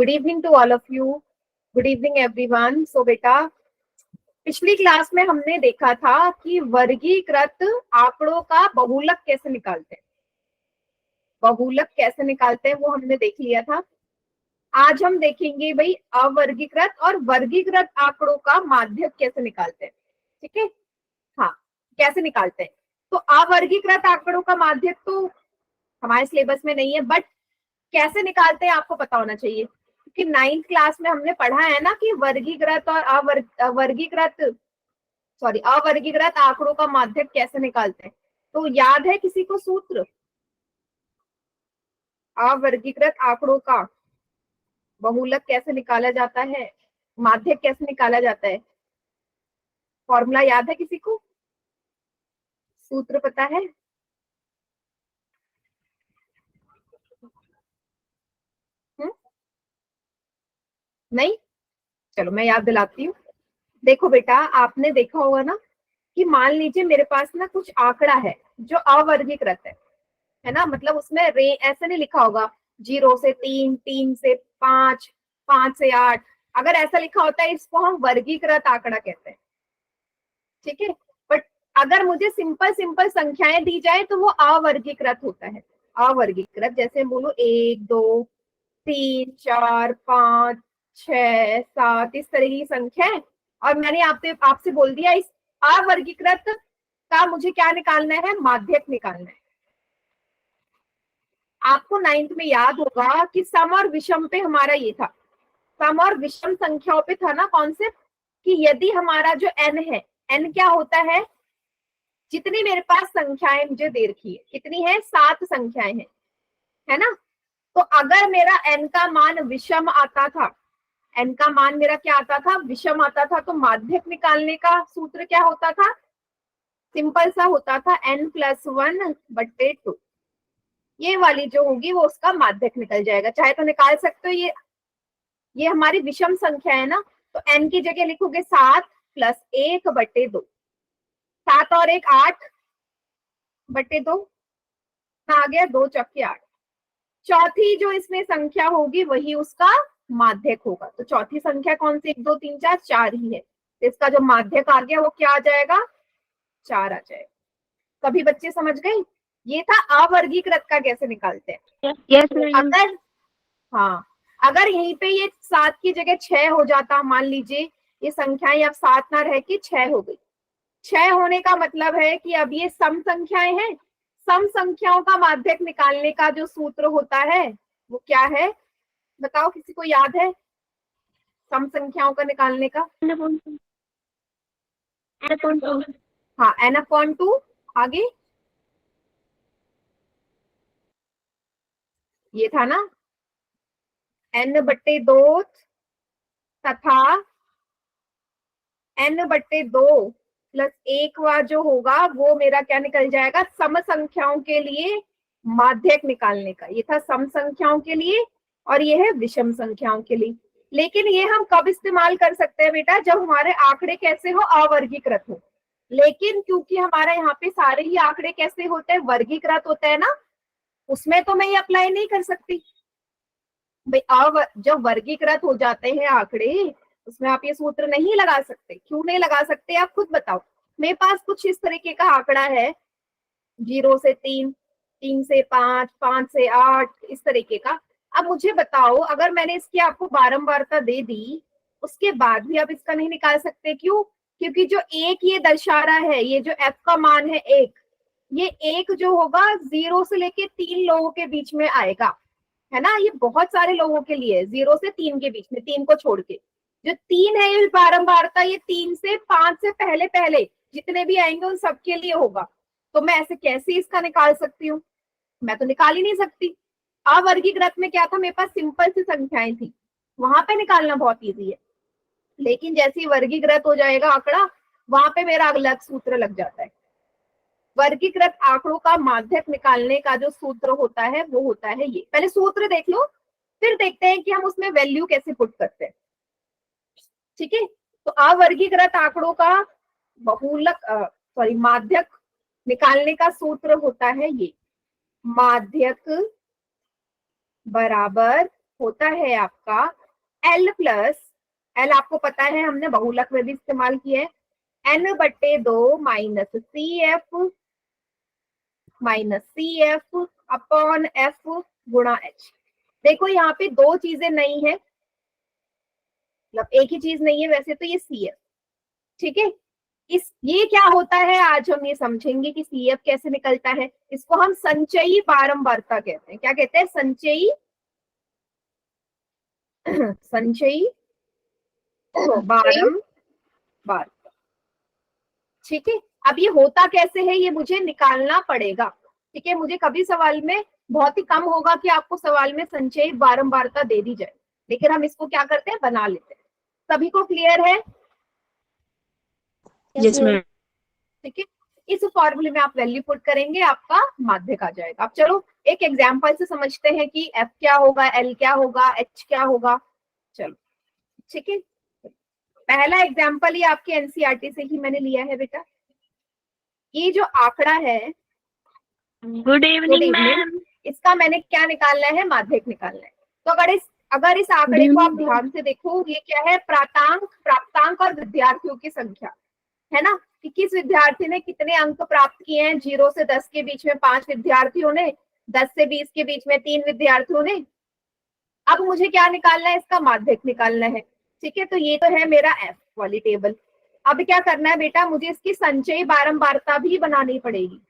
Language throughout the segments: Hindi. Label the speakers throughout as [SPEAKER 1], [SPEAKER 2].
[SPEAKER 1] Good evening to all of you. Good evening everyone. So बेटा, पिछली क्लास में हमने देखा था कि वर्गीकृत आंकड़ों का बहुलक कैसे निकालते हैं. बहुलक कैसे निकालते हैं वो हमने देख लिया था. आज हम देखेंगे भाई अवर्गीकृत और वर्गीकृत आंकड़ों का माध्यक कैसे निकालते हैं. ठीक है. हाँ, कैसे निकालते हैं. तो अवर्गीकृत आंकड़ों का माध्यक तो हमारे सिलेबस में नहीं है, बट कैसे निकालते हैं आपको पता होना चाहिए, क्योंकि 9th क्लास में हमने पढ़ा है ना कि वर्गीकृत और अवर्गीकृत आंकड़ों का माध्यक कैसे निकालते हैं. तो याद है किसी को सूत्र अवर्गीकृत आंकड़ों का बहुलक कैसे निकाला जाता है, माध्यक कैसे निकाला जाता है. फॉर्मूला याद है किसी को, सूत्र पता है. नहीं, चलो मैं याद दिलाती हूँ. देखो बेटा, आपने देखा होगा ना कि मान लीजिए मेरे पास ना कुछ आंकड़ा है जो अवर्गीकृत है ना. मतलब उसमें ऐसे नहीं लिखा होगा 0 से 3, 3 से 5, 5 से 8. अगर ऐसा लिखा होता है इसको हम वर्गीकृत आंकड़ा कहते हैं. ठीक है. बट अगर मुझे सिंपल सिंपल संख्याएं दी जाए तो वो अवर्गीकृत होता है. अवर्गीकृत जैसे बोलो 1, 2, 3, 4, 5, 6, 7 इस तरह की संख्याएं, और मैंने आपसे बोल दिया इस अवर्गीकृत का मुझे क्या निकालना है, माध्यक निकालना है. आपको 9th में याद होगा कि सम और विषम पे हमारा ये था. सम और विषम संख्याओं पे था ना कॉन्सेप्ट, कि यदि हमारा जो n है, n क्या होता है, जितनी मेरे पास संख्याएं मुझे दे रखी है, कितनी है, 7 संख्याएं हैं, है ना. तो अगर मेरा n का मान विषम आता था, n का मान मेरा क्या आता था, विषम आता था, तो माध्यक निकालने का सूत्र क्या होता था, सिंपल सा होता था n+1/2. ये वाली जो होगी वो उसका माध्यक निकल जाएगा. चाहे तो निकाल सकते हो, ये हमारी विषम संख्या है ना, तो n की जगह लिखोगे 7 + 1/2. 7 और 1 8/2 आ गया, 2 चौके 8. चौथी जो इसमें संख्या होगी वही उसका माध्यक होगा. तो चौथी संख्या कौन सी, 1, 2, 3, 4, 4 ही है. तो इसका जो माध्यक आ गया वो क्या आ जाएगा, 4 आ जाएगा. सभी बच्चे समझ गए. ये था अवर्गीकृत का कैसे निकालते हैं.
[SPEAKER 2] Yes ma'am.
[SPEAKER 1] अगर हाँ, अगर यहीं पे ये 7 की जगह 6 हो जाता, मान लीजिए ये संख्याएं अब 7 ना रह के 6 हो गई. 6 होने का मतलब है कि अब ये सम संख्याएं हैं. सम संख्याओं का माध्यक निकालने का जो सूत्र होता है वो क्या है, बताओ, किसी को याद है सम संख्याओं का निकालने का. हाँ, n/2. आगे ये था ना n/2 तथा n/2 + 1 जो होगा वो मेरा क्या निकल जाएगा, सम संख्याओं के लिए माध्यक निकालने का. ये था सम संख्याओं के लिए और ये है विषम संख्याओं के लिए. लेकिन ये हम कब इस्तेमाल कर सकते हैं बेटा, जब हमारे आंकड़े कैसे हो, अवर्गीकृत हो. लेकिन क्योंकि हमारा यहाँ पे सारे ही आंकड़े कैसे होते हैं, वर्गीकृत होते हैं ना, उसमें तो मैं ये अप्लाई नहीं कर सकती भाई. जब वर्गीकृत हो जाते हैं आंकड़े, उसमें आप ये सूत्र नहीं लगा सकते. क्यों नहीं लगा सकते, आप खुद बताओ. मेरे पास कुछ इस तरीके का आंकड़ा है, 0 से 3, 3 से 5, 5 से 8 इस तरीके का. अब मुझे बताओ, अगर मैंने इसकी आपको बारंबारता दे दी, उसके बाद भी आप इसका नहीं निकाल सकते. क्यों, क्योंकि जो एक ये दर्शा रहा है, ये जो f का मान है 1, ये 1 जो होगा 0 से लेके 3 लोगों के बीच में आएगा, है ना. ये बहुत सारे लोगों के लिए 0 से 3 के बीच में, 3 को छोड़ के. जो 3 है ये बारंबारता, ये 3 से 5 से पहले पहले जितने भी आएंगे उन सबके लिए होगा. तो मैं ऐसे कैसे इसका निकाल सकती हूँ, मैं तो निकाल ही नहीं सकती. अवर्गीकृत में क्या था, मेरे पास सिंपल सी संख्याएं थी, वहां पे निकालना बहुत इजी है. लेकिन जैसे ही वर्गीकृत हो जाएगा आंकड़ा, वहां पे मेरा अलग सूत्र लग जाता है. वर्गीकृत आंकड़ों का माध्यक निकालने का जो सूत्र होता है वो होता है ये. पहले सूत्र देख लो, फिर देखते हैं कि हम उसमें वैल्यू कैसे पुट करते हैं. ठीक है. तो अवर्गीकृत आंकड़ों का माध्यक निकालने का सूत्र होता है ये, माध्यक बराबर होता है आपका L प्लस, L आपको पता है हमने बहुलक में भी इस्तेमाल किया है, N/2 minus C F upon F गुणा एच। देखो यहाँ पे दो चीजें नहीं है, मतलब एक ही चीज नहीं है वैसे तो, ये सी एफ, ठीक है। ये क्या होता है आज हम ये समझेंगे कि सी एफ कैसे निकलता है। इसको हम संचयी बारंबारता कहते हैं। क्या कहते हैं? संचयी संचयी बारंबारता, ठीक है। अब ये होता कैसे है ये मुझे निकालना पड़ेगा, ठीक है। मुझे कभी सवाल में बहुत ही कम होगा कि आपको सवाल में संचयी बारंबारता दे दी जाए, लेकिन हम इसको क्या करते हैं, बना लेते हैं। सभी को क्लियर है?
[SPEAKER 2] Yes ma'am.
[SPEAKER 1] ठीक है। इस फॉर्मूले में आप वैल्यू पुट करेंगे, आपका माध्यक आ जाएगा। अब चलो एक एग्जांपल से समझते हैं कि एफ क्या होगा, एल क्या होगा, एच क्या होगा। चलो ठीक है, पहला एग्जांपल ही आपके एनसीईआरटी से ही मैंने लिया है बेटा। ये जो आंकड़ा है,
[SPEAKER 2] गुड इवनिंग मैम।
[SPEAKER 1] इसका मैंने क्या निकालना है, माध्यक निकालना है। तो अगर इस आंकड़े को आप ध्यान से देखो, ये क्या है, प्राप्तांक और विद्यार्थियों की संख्या है ना, कि किस विद्यार्थी ने कितने अंक प्राप्त किए हैं। 0 से 10 के बीच में 5 विद्यार्थियों ने, 10 से 20 के बीच में 3 विद्यार्थियों ने। अब मुझे क्या निकालना है, इसका माध्यक निकालना है, ठीक है। तो ये तो है मेरा एफ वाली टेबल। अब क्या करना है बेटा, मुझे इसकी संचयी बारंबारता भी बनानी पड़ेगी।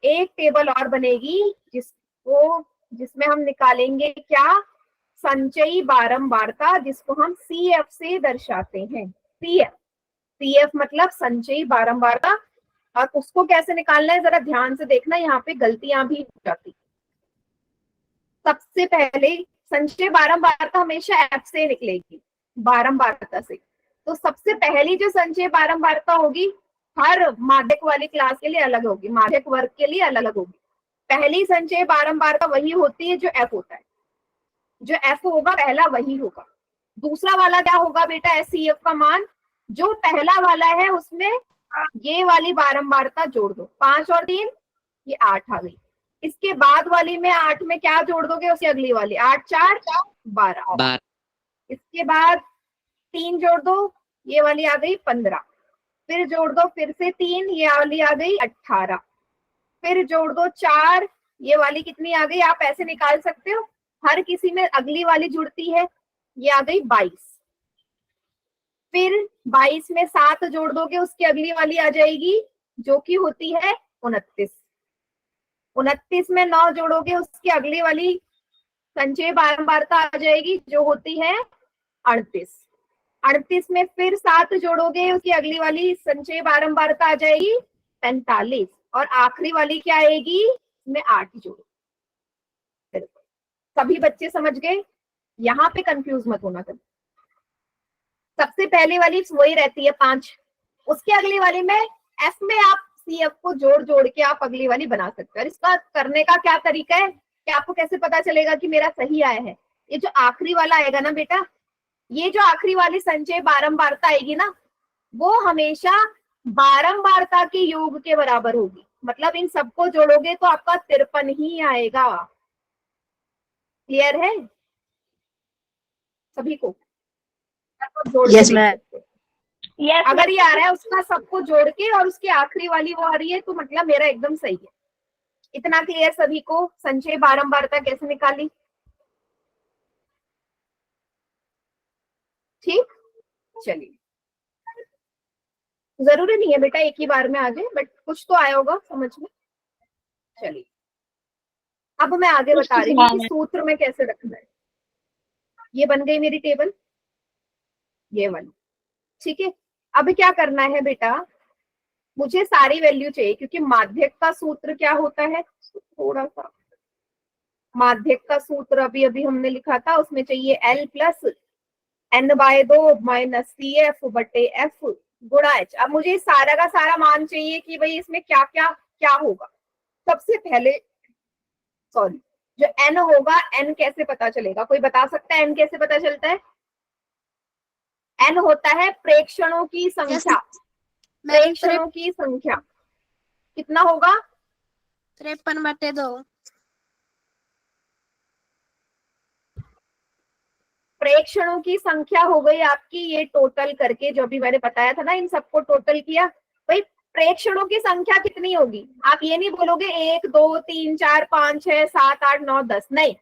[SPEAKER 1] एक टेबल और बनेगी जिसमें हम निकालेंगे क्या, संचयी बारंबारता, जिसको हम सी एफ से दर्शाते हैं। सी एफ मतलब संचयी बारंबारता। और उसको कैसे निकालना है जरा ध्यान से देखना, यहाँ पे गलतियां भी हो जाती। सबसे पहले संचयी बारंबारता हमेशा एफ से निकलेगी, बारंबारता से। तो सबसे पहली जो संचयी बारंबारता होगी हर माध्यक वाली क्लास के लिए अलग होगी, माध्यक वर्ग के लिए अलग अलग होगी। पहली संचयी बारंबारता वही होती है जो एफ होता है, जो एफ होगा पहला वही होगा। दूसरा वाला क्या होगा बेटा, एस सी एफ का मान, जो पहला वाला है उसमें ये वाली बारंबारता जोड़ दो, 5 और 3 ये 8 आ गई। इसके बाद वाली में 8 में क्या जोड़ दोगे, उसकी अगली वाली, 8 4 12। इसके बाद 3 जोड़ दो, ये वाली आ गई 15। फिर जोड़ दो फिर से 3, ये वाली आ गई 18। फिर जोड़ दो 4, ये वाली कितनी आ गई, आप ऐसे निकाल सकते हो, हर किसी में अगली वाली जुड़ती है, ये आ गई 22। फिर 22 में 7 जोड़ दोगे, उसकी अगली वाली आ जाएगी जो कि होती है 29। 29 में 9 जोड़ोगे, उसकी अगली वाली संचयी बारंबारता आ जाएगी जो होती है 38। 38 में फिर 7 जोड़ोगे, उसकी अगली वाली संचयी बारंबारता आ जाएगी 45। और आखिरी वाली क्या आएगी, इसमें 8 जोड़ो। सभी बच्चे समझ गए, यहाँ पे कंफ्यूज मत होना कभी। सबसे पहले वाली वही रहती है 5, उसके अगली वाली में एफ में आप सी एफ को जोड़ जोड़ के आप अगली वाली बना सकते हो। और इसका करने का क्या तरीका है कि आपको कैसे पता चलेगा कि मेरा सही आया है। ये जो आखिरी वाला आएगा ना बेटा, ये जो आखिरी वाली संचय बारंबारता आएगी ना, वो हमेशा बारंबारता के योग के बराबर होगी। मतलब इन सबको जोड़ोगे तो आपका 53 ही आएगा। क्लियर है सभी को?
[SPEAKER 2] Yes ma'am.
[SPEAKER 1] अगर ये आ रहा है उसका सबको जोड़ के और उसकी आखिरी वाली वो आ रही है, तो मतलब मेरा एकदम सही है। इतना क्लियर सभी को? संचय बारंबारता कैसे निकाली? ठीक, चलिए। जरूरी नहीं है बेटा एक ही बार में आ जाए, बट कुछ तो आया होगा समझ में। चलिए अब मैं आगे बता रही हूँ कि सूत्र में कैसे रखना है। ये बन गई मेरी टेबल, ये वाली, ठीक है। अब क्या करना है बेटा, मुझे सारी वैल्यू चाहिए, क्योंकि माध्यक का सूत्र क्या होता है, थोड़ा सा माध्यक का सूत्र अभी अभी हमने लिखा था, उसमें चाहिए L plus N/2 minus C F बटे एफ गुणा एच। अब मुझे सारा का सारा मान चाहिए कि भाई इसमें क्या क्या क्या होगा। सबसे पहले सॉरी, जो N होगा, N कैसे पता चलेगा, कोई बता सकता है N कैसे पता चलता है? N होता है प्रेक्षणों की संख्या। प्रेक्षणों की संख्या कितना होगा,
[SPEAKER 2] 53/2।
[SPEAKER 1] प्रेक्षणों की संख्या हो गई आपकी ये टोटल करके, जो भी मैंने बताया था ना, इन सबको टोटल किया। भाई प्रेक्षणों की संख्या कितनी होगी? आप ये नहीं बोलोगे 1 2 3 4 5 6 7 8 9 10, नहीं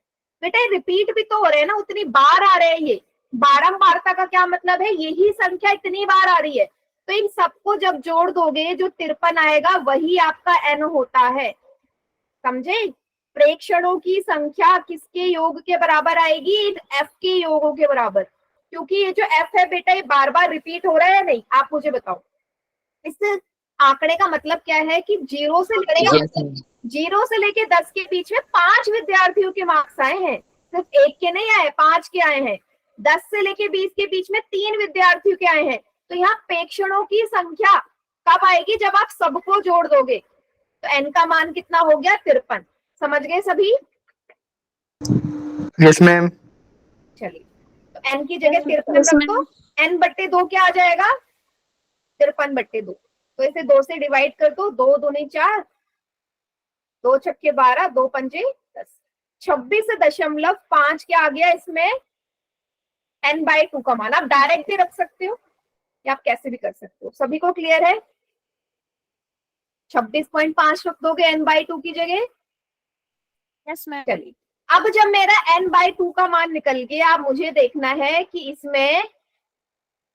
[SPEAKER 1] बेटा, रिपीट भी तो हो रहे हैं ना, उतनी बार आ रहे हैं। ये बारंबारता का क्या मतलब है? यही संख्या इतनी बार आ रही है, तो इन सबको जब जोड़ दोगे जो 53 आएगा वही आपका n होता है। समझे? प्रेक्षणों की संख्या किसके योग के बराबर आएगी? f के योगों के बराबर, क्योंकि ये जो f है बेटा, ये बार बार रिपीट हो रहा है नहीं? आप मुझे बताओ, इस आंकड़े का मतलब क्या है कि 0 से लेके 10 के बीच में 5 विद्यार्थियों के मार्क्स आए हैं, सिर्फ एक के नहीं आए, 5 के आए हैं। 10 से लेके 20 के बीच में 3 विद्यार्थियों के आए हैं। तो यहाँ प्रेक्षणों की संख्या कब आएगी? जब आप सबको जोड़ दोगे। तो n का मान कितना हो गया? 53। समझ गए सभी?
[SPEAKER 3] Yes ma'am.
[SPEAKER 1] चलिए, तो n की जगह 53 रख दो, n बट्टे 2 क्या आ जाएगा? 53 बट्टे 2। तो इसे 2 से डिवाइड कर दो, 2 दूनी 4, 2 छक्के 12, 2 पंजे 10, 26.5 क्या आ गया इसमें? n/2 का मान। आप डायरेक्ट भी रख सकते हो या आप कैसे भी कर सकते हो। सभी को क्लियर है? 26.5 रख दोगे n/2 की जगह।
[SPEAKER 2] Yes ma'am.
[SPEAKER 1] चलिए, अब जब मेरा n/2 का मान निकल गया, अब मुझे देखना है कि इसमें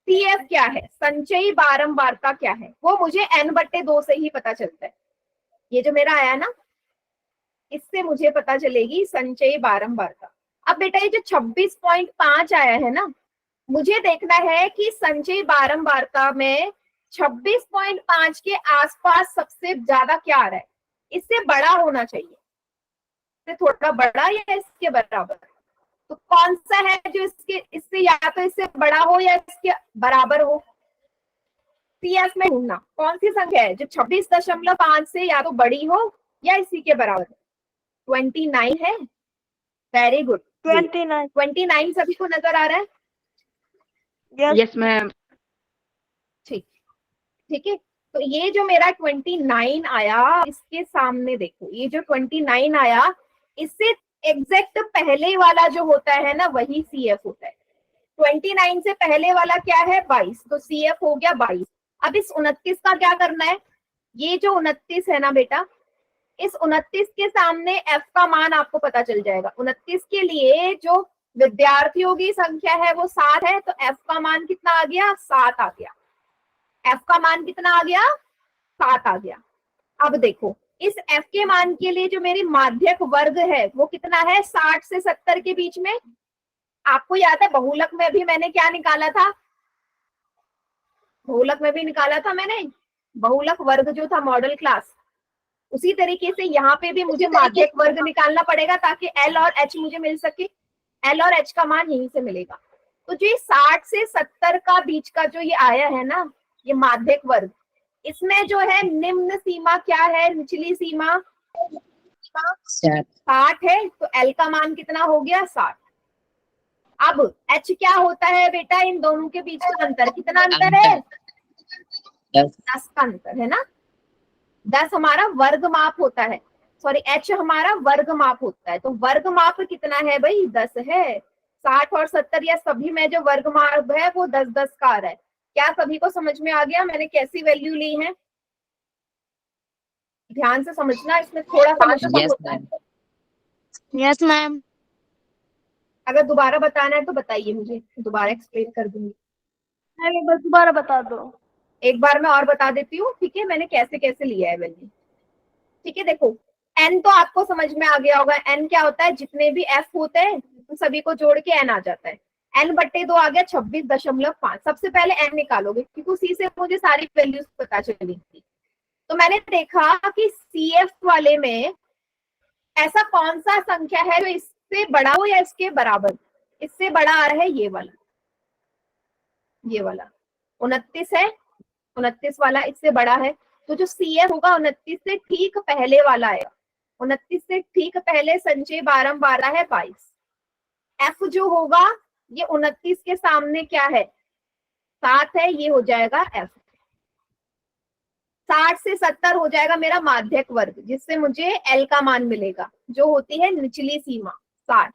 [SPEAKER 1] CF क्या है, संचयी बारंबारता क्या है। वो मुझे n/2 से ही पता चलता है। ये जो मेरा आया ना, इससे मुझे पता चलेगी संचयी बारंबारता। अब बेटा ये जो 26.5 आया है ना, मुझे देखना है कि संचयी बारंबारता में 26.5 के आसपास सबसे ज्यादा क्या आ रहा है। इससे बड़ा होना चाहिए, इससे थोड़ा बड़ा या इसके बराबर। तो कौन सा है जो इससे या तो इससे बड़ा हो या इसके बराबर हो? CS में ढूंढना कौन सी संख्या है जो 26.5 से या तो बड़ी हो या इसी के बराबर। 29 है। Very good. 29 सभी को नजर आ रहा है?
[SPEAKER 3] Yes ma'am.
[SPEAKER 1] ठीक है, तो ये जो मेरा 29 आया, इसके सामने देखो, ये जो 29 आया, इससे एग्जैक्ट पहले वाला जो होता है ना, वही CF होता है। 29 से पहले वाला क्या है? 22, तो CF हो गया 22। अब इस 29 का क्या करना है? ये जो 29 है ना बेटा, इस 29 के सामने f का मान आपको पता चल जाएगा। 29 के लिए जो विद्यार्थियों की संख्या है वो 7 है, तो f का मान कितना आ गया? 7 आ गया। f का मान कितना आ गया? 7 आ गया। अब देखो, इस f के मान के लिए जो मेरी माध्यक वर्ग है वो कितना है? 60 से 70 के बीच में। आपको याद है बहुलक में भी मैंने क्या निकाला था? बहुलक में भी निकाला था मैंने बहुलक वर्ग जो था मॉडल क्लास। उसी तरीके से यहाँ पे भी मुझे माध्यक वर्ग निकालना पड़ेगा ताकि L और H मुझे मिल सके। L और H का मान यहीं से मिलेगा। तो जो 60 से 70 का बीच का जो ये आया है ना, ये माध्यक वर्ग, इसमें जो है निम्न सीमा क्या है? निचली सीमा 60 है, तो L का मान कितना हो गया? 60। अब H क्या होता है बेटा? इन दोनों के बीच का अंतर कितना अंतर है? 10 का अंतर है ना। 10 हमारा वर्ग माप होता है, सॉरी H हमारा वर्ग माप होता है। तो वर्ग माप कितना है भाई? 10 है। 60 और 70 या सभी में जो वर्ग माप है वो 10-10 का आ रहा है। क्या सभी को समझ में आ गया मैंने कैसी वैल्यू ली है? ध्यान से समझना, इसमें थोड़ा समझना होता है।
[SPEAKER 2] Yes ma'am.
[SPEAKER 1] अगर दोबारा बताना है तो बताइए, मुझे दोबारा एक्सप्लेन कर दूंगी।
[SPEAKER 2] बस दोबारा बता दो।
[SPEAKER 1] एक बार मैं और बता देती हूँ, ठीक है, मैंने कैसे कैसे लिया है वैल्यू। ठीक है, देखो n तो आपको समझ में आ गया होगा। n क्या होता है? जितने भी f होते हैं उन सभी को जोड़ के n आ जाता है। n/2 आ गया 26.5। सबसे पहले n निकालोगे क्योंकि उसी से मुझे सारी वैल्यूज पता चली थी। तो मैंने देखा कि CF वाले में ऐसा कौन सा संख्या है जो इससे बड़ा हो या इसके बराबर। इससे बड़ा आ रहा है ये वाला, ये वाला 29 है। 29 वाला इससे बड़ा है, तो जो CF होगा 29 से ठीक पहले वाला आएगा। 29 से ठीक पहले संचय बारंबारता है 22। F जो होगा ये 29 के सामने क्या है? 7 है, ये हो जाएगा F। 60 से 70 हो जाएगा मेरा माध्यक वर्ग, जिससे मुझे L का मान मिलेगा जो होती है निचली सीमा 60।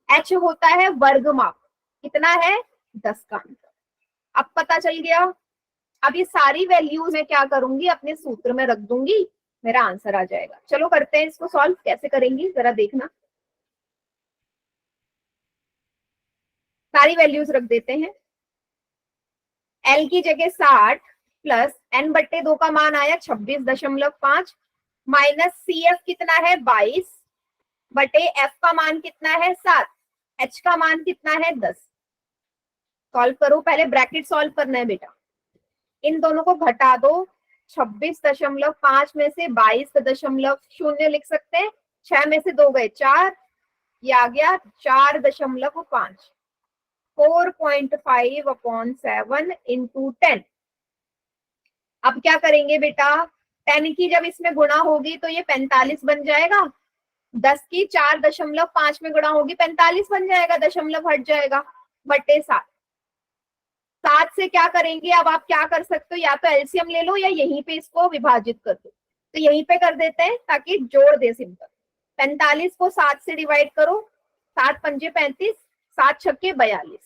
[SPEAKER 1] H होता है वर्ग माप, कितना है 10 का अंतर। अब पता चल गया। अब ये सारी वैल्यूज मैं क्या करूंगी, अपने सूत्र में रख दूंगी, मेरा आंसर आ जाएगा। चलो करते हैं इसको सॉल्व, कैसे करेंगी जरा देखना। सारी वैल्यूज रख देते हैं। एल की जगह 60 प्लस एन बट्टे 2 का मान आया 26.5 माइनस सी एफ कितना है 22 बटे एफ का मान कितना है 7, एच का मान कितना है 10। सॉल्व करो, पहले ब्रैकेट सॉल्व करना है बेटा। इन दोनों को घटा दो, 26.5 में से 22.0 लिख सकते हैं, 6 में से 2 गए 4, ये आ गया 4.5, 4.5/7 इंटू 10। अब क्या करेंगे बेटा, 10 की जब इसमें गुणा होगी तो ये 45 बन जाएगा, 10 की 4.5 में गुणा होगी 45 बन जाएगा, दशमलव हट जाएगा, बटे 7। 7 से क्या करेंगे, अब आप क्या कर सकते हो, या तो एलसीएम ले लो या यहीं पे इसको विभाजित कर दो। तो यहीं पे कर देते हैं ताकि जोड़ दे सिंपल। 45 को 7 से डिवाइड करो, 7 पंजे 35, 7 छक्के 42,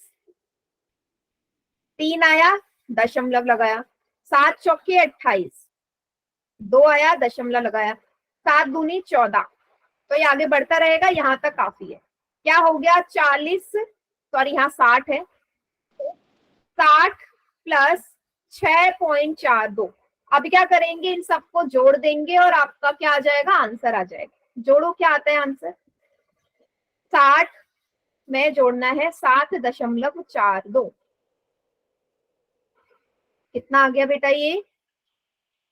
[SPEAKER 1] 3 आया दशमलव लगाया, 7 चौके 28, 2 आया दशमलव लगाया, 7 दूनी 14। तो ये आगे बढ़ता रहेगा, यहां तक काफी है। क्या हो गया 40, सॉरी यहाँ 60 है, 60 प्लस 6.42। अब क्या करेंगे, इन सबको जोड़ देंगे और आपका क्या आ जाएगा, आंसर आ जाएगा। जोड़ो, क्या आता है आंसर, 60 में जोड़ना है 7.42। कितना आ गया बेटा, ये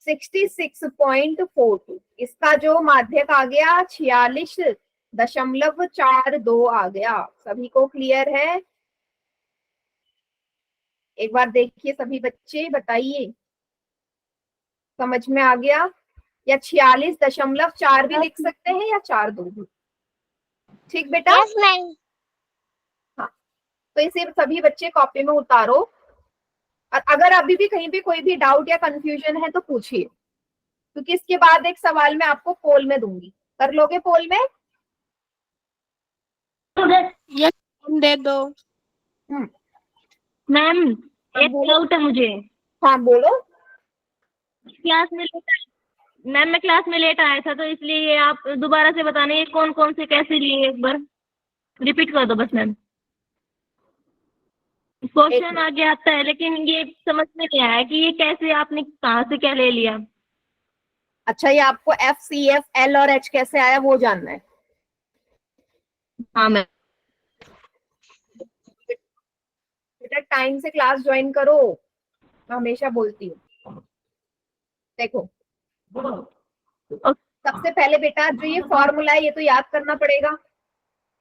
[SPEAKER 1] 66.42। इसका जो माध्यक आ गया 46.42 आ गया। सभी को क्लियर है, एक बार देखिए सभी बच्चे बताइए, समझ में आ गया? या 46.4 भी लिख सकते हैं या 4.2 भी। ठीक बेटा,
[SPEAKER 2] यस मैम।
[SPEAKER 1] हाँ। तो इसे सभी बच्चे कॉपी में उतारो, और अगर अभी भी कहीं पे कोई भी डाउट या कंफ्यूजन है तो पूछिए, क्योंकि इसके बाद एक सवाल मैं आपको पोल में दूंगी। कर लोगे पोल में?
[SPEAKER 2] यस दे दो।
[SPEAKER 3] मैम
[SPEAKER 1] हाँ
[SPEAKER 3] एक
[SPEAKER 1] बोलो।
[SPEAKER 3] डाउट है मुझे।
[SPEAKER 1] हाँ बोलो।
[SPEAKER 3] क्लास में मैम मैं क्लास में लेट आया था, तो इसलिए ये आप दोबारा से बताना ये कौन कौन से कैसे लिए, एक बार रिपीट कर दो बस मैम।
[SPEAKER 1] एक
[SPEAKER 3] क्वेश्चन
[SPEAKER 1] मिनट।
[SPEAKER 3] आगे आता है लेकिन ये समझ में नहीं आया कि ये कैसे आपने कहाँ से क्या ले लिया।
[SPEAKER 1] अच्छा, ये आपको एफ सी एफ एल और एच कैसे आया वो जानना है?
[SPEAKER 3] हाँ मैम।
[SPEAKER 1] बेटा टाइम से क्लास ज्वाइन करो, मैं हमेशा बोलती हूँ। देखो, सबसे पहले बेटा जो ये फॉर्मूला है ये तो याद करना पड़ेगा।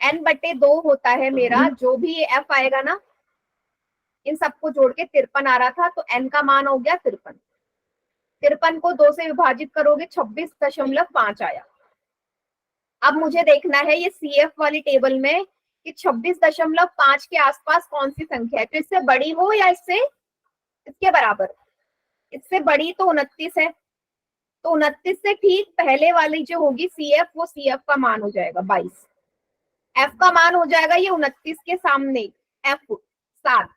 [SPEAKER 1] n बटे 2 होता है मेरा, जो भी ये f आएगा ना, इन सबको जोड़ के 53 आ रहा था, तो n का मान हो गया 53। 53 को 2 से विभाजित करोगे 26.5 आया। अब मुझे देखना है ये CF वाली टेबल में कि 26.5 के आसपास कौन सी संख्या है, तो इससे बड़ी हो या इससे इसके बराबर। इससे बड़ी तो 29 है, तो 29 से ठीक पहले वाली जो होगी CF, वो CF का मान हो जाएगा 22। F का मान हो जाएगा ये 29 के सामने F 7।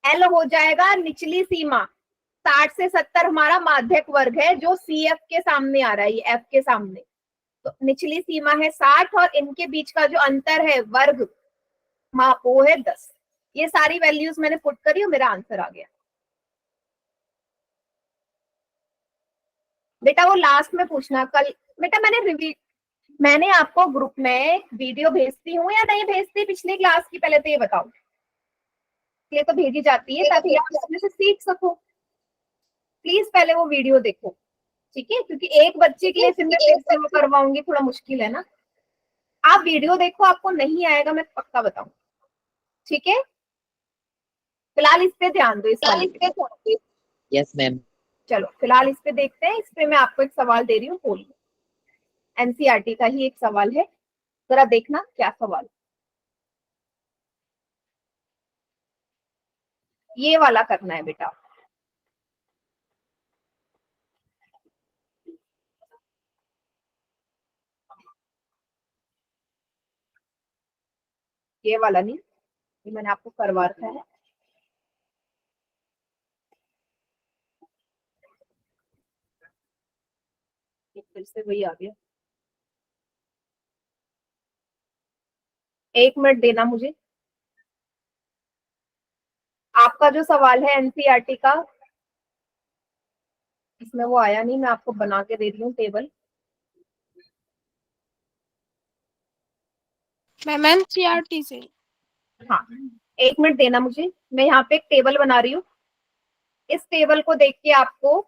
[SPEAKER 1] L हो जाएगा निचली सीमा, 60 से 70 हमारा माध्यक वर्ग है जो CF के सामने आ रहा है, ये F के सामने, तो निचली सीमा है 60 और इनके बीच का जो अंतर है वर्ग माप वो है 10। ये सारी वैल्यूज मैंने पुट करी और मेरा आंसर आ गया। बेटा वो लास्ट में पूछना कल। बेटा मैंने आपको ग्रुप में वीडियो भेजती हूँ या नहीं भेजती पिछली क्लास की, पहले तो ये बताओ। ये तो भेजी जाती है ताकि आप इसमें से सीख सको। प्लीज पहले वो वीडियो देखो, ठीक है, क्योंकि एक बच्चे के लिए फिर मैं कैसे वो करवाऊंगी, थोड़ा मुश्किल है ना। आप वीडियो देखो, आपको नहीं आएगा मैं पक्का बताऊं, ठीक है। फिलहाल इस पे ध्यान दो, इस वाले पे।
[SPEAKER 4] Yes ma'am.
[SPEAKER 1] चलो फिलहाल इस पे देखते हैं। इस पे मैं आपको एक सवाल दे रही हूँ, पोल में, एनसीईआरटी का ही एक सवाल है, जरा देखना क्या सवाल। ये वाला करना है बेटा। ये वाला नहीं, ये मैंने आपको करवा रखा है। फिर से वही आ गया, 1 मिनट देना मुझे। आपका जो सवाल है एनसीईआरटी का, इसमें वो आया नहीं, मैं आपको बना के दे रही हूँ टेबल।
[SPEAKER 2] मैम एनसीईआरटी से।
[SPEAKER 1] हाँ, 1 मिनट देना मुझे, मैं यहाँ पे एक टेबल बना रही हूँ। इस टेबल को देख के आपको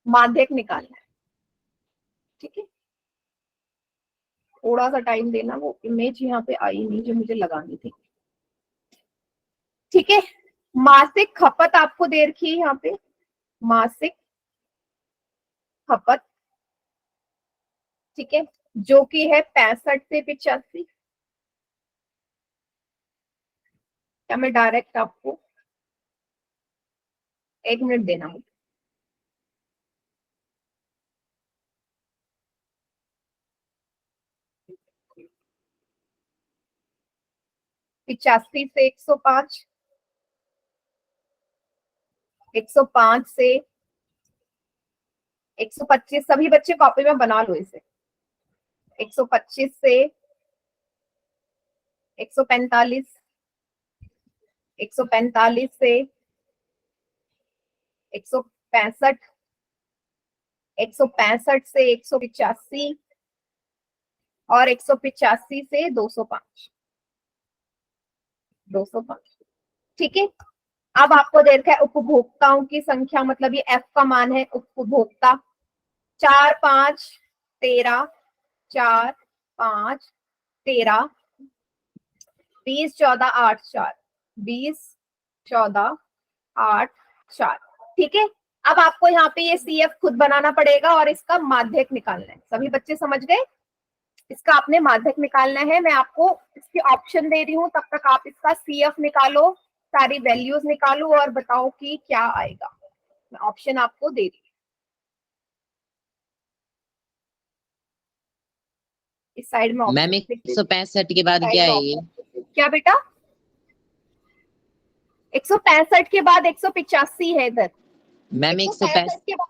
[SPEAKER 1] माध्यक निकालना है, ठीक है। थोड़ा सा टाइम देना, वो इमेज यहाँ पे आई नहीं जो मुझे लगानी थी, ठीक है। मासिक खपत आपको दे रखी है यहाँ पे, मासिक खपत, ठीक है, जो कि है 65 से 85। क्या मैं डायरेक्ट आपको 1 मिनट देना मुझे। पिचासी से 105, 105 से 125, सभी बच्चे कॉपी में बना लो इसे। 125 से 145, 145 से 165, 165 से 185 और 185 से 205, 205, ठीक है। अब आपको दे रखा है उपभोक्ताओं की संख्या, मतलब ये एफ का मान है, उपभोक्ता 4 5 13, 4 5 13, 20 14 8 4, 20 14 8 4, ठीक है। अब आपको यहाँ पे ये सीएफ खुद बनाना पड़ेगा और इसका माध्यक निकालना है। सभी बच्चे समझ गए? इसका आपने माध्यक निकालना है। मैं आपको इसके ऑप्शन दे रही हूँ, तब तक आप इसका सीएफ निकालो, सारी वैल्यूज निकालो और बताओ कि क्या आएगा। मैं ऑप्शन आपको दे रही हूँ। इस साइड में
[SPEAKER 4] मैम
[SPEAKER 1] ऑप्शन,
[SPEAKER 4] 165 के बाद क्या है ये?
[SPEAKER 1] क्या बेटा? 165 के बाद 185 है इधर।
[SPEAKER 4] मैम
[SPEAKER 1] 165 के बाद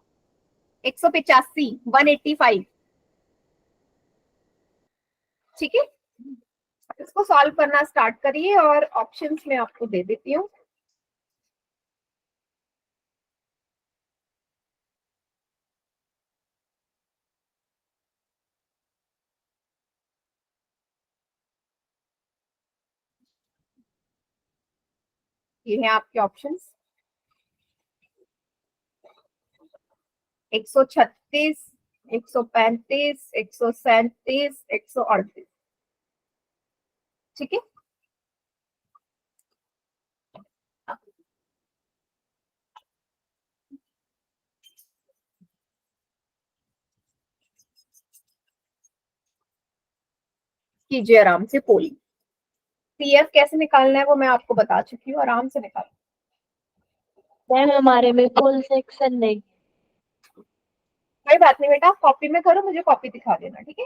[SPEAKER 1] 185, 185, ठीक है। इसको सॉल्व करना स्टार्ट करिए और ऑप्शंस में आपको दे देती हूँ। ये हैं आपके ऑप्शंस, 136, 135, 137, 138, ठीक है। कीजिए आराम से पोलिंग। सीएफ कैसे निकालना है वो मैं आपको बता चुकी हूँ, आराम से निकाल।
[SPEAKER 3] मैम हमारे में फुल सेक्शन नहीं।
[SPEAKER 1] कोई बात नहीं बेटा, कॉपी में करो, मुझे कॉपी दिखा देना, ठीक है।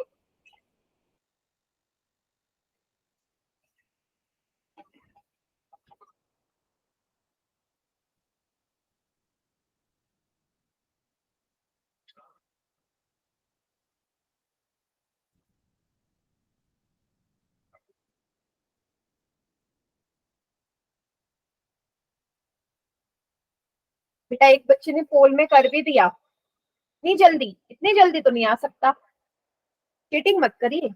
[SPEAKER 1] बेटा एक बच्चे ने पोल में कर भी दिया, इतनी जल्दी तो नहीं आ सकता, चीटिंग मत करिए।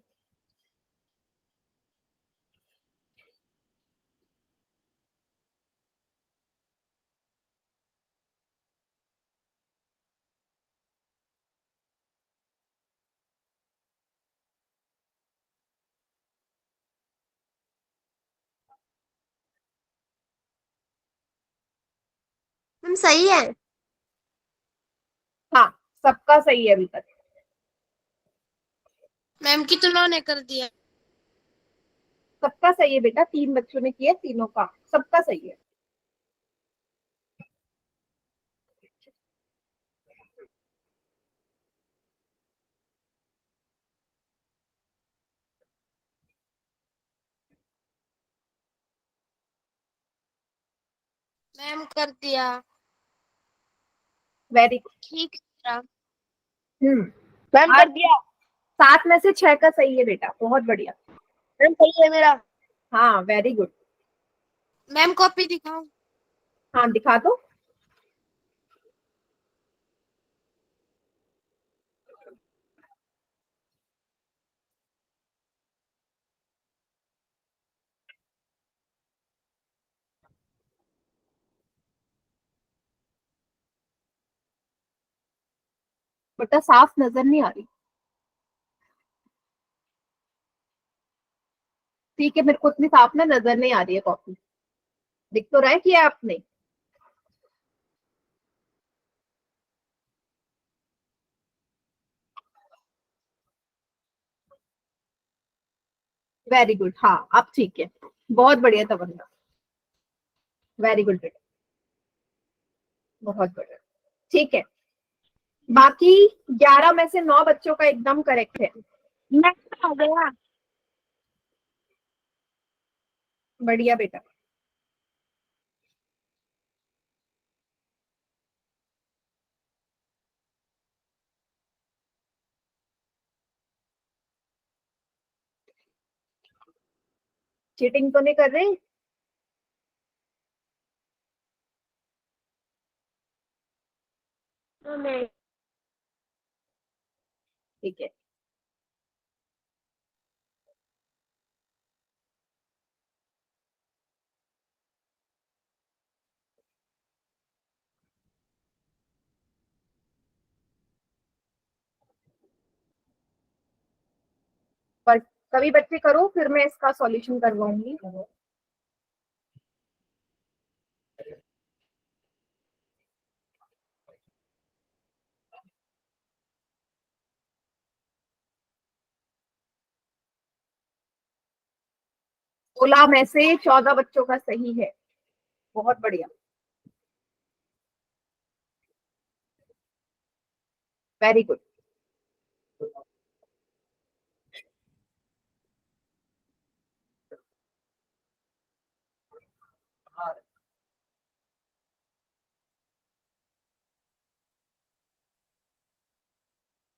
[SPEAKER 5] मैम सही है।
[SPEAKER 1] हाँ, सबका सही है अभी तक।
[SPEAKER 2] मैम कितनों ने कर दिया?
[SPEAKER 1] सबका सही है बेटा, 3 बच्चों ने किया, तीनों का सबका सही है।
[SPEAKER 2] मैम कर दिया।
[SPEAKER 1] Very good.
[SPEAKER 2] ठीक है।
[SPEAKER 3] मैम कर दिया।
[SPEAKER 1] 7 में से 6 का सही है बेटा, बहुत बढ़िया।
[SPEAKER 3] मैम सही है मेरा।
[SPEAKER 1] हाँ वेरी गुड।
[SPEAKER 2] मैम कॉपी दिखाओ।
[SPEAKER 1] हाँ दिखा दो। बेटा साफ नजर नहीं आ रही। ठीक है, मेरे को इतनी साफ ना नजर नहीं आ रही है कॉपी। दिख तो रहा है कि आपने। वेरी गुड, हाँ अब ठीक है। बहुत बढ़िया तमन्ना, वेरी गुड बेटा, बहुत बढ़िया। ठीक है, बाकी 11 में से 9 बच्चों का एकदम करेक्ट है।
[SPEAKER 3] मैम हो गया।
[SPEAKER 1] बढ़िया बेटा। चीटिंग तो नहीं कर रहे?
[SPEAKER 3] नहीं।
[SPEAKER 1] ठीक है, पर कभी बच्चे करो, फिर मैं इसका सॉल्यूशन करवाऊंगी।16 में से 14 बच्चों का सही है, बहुत बढ़िया, वेरी गुड।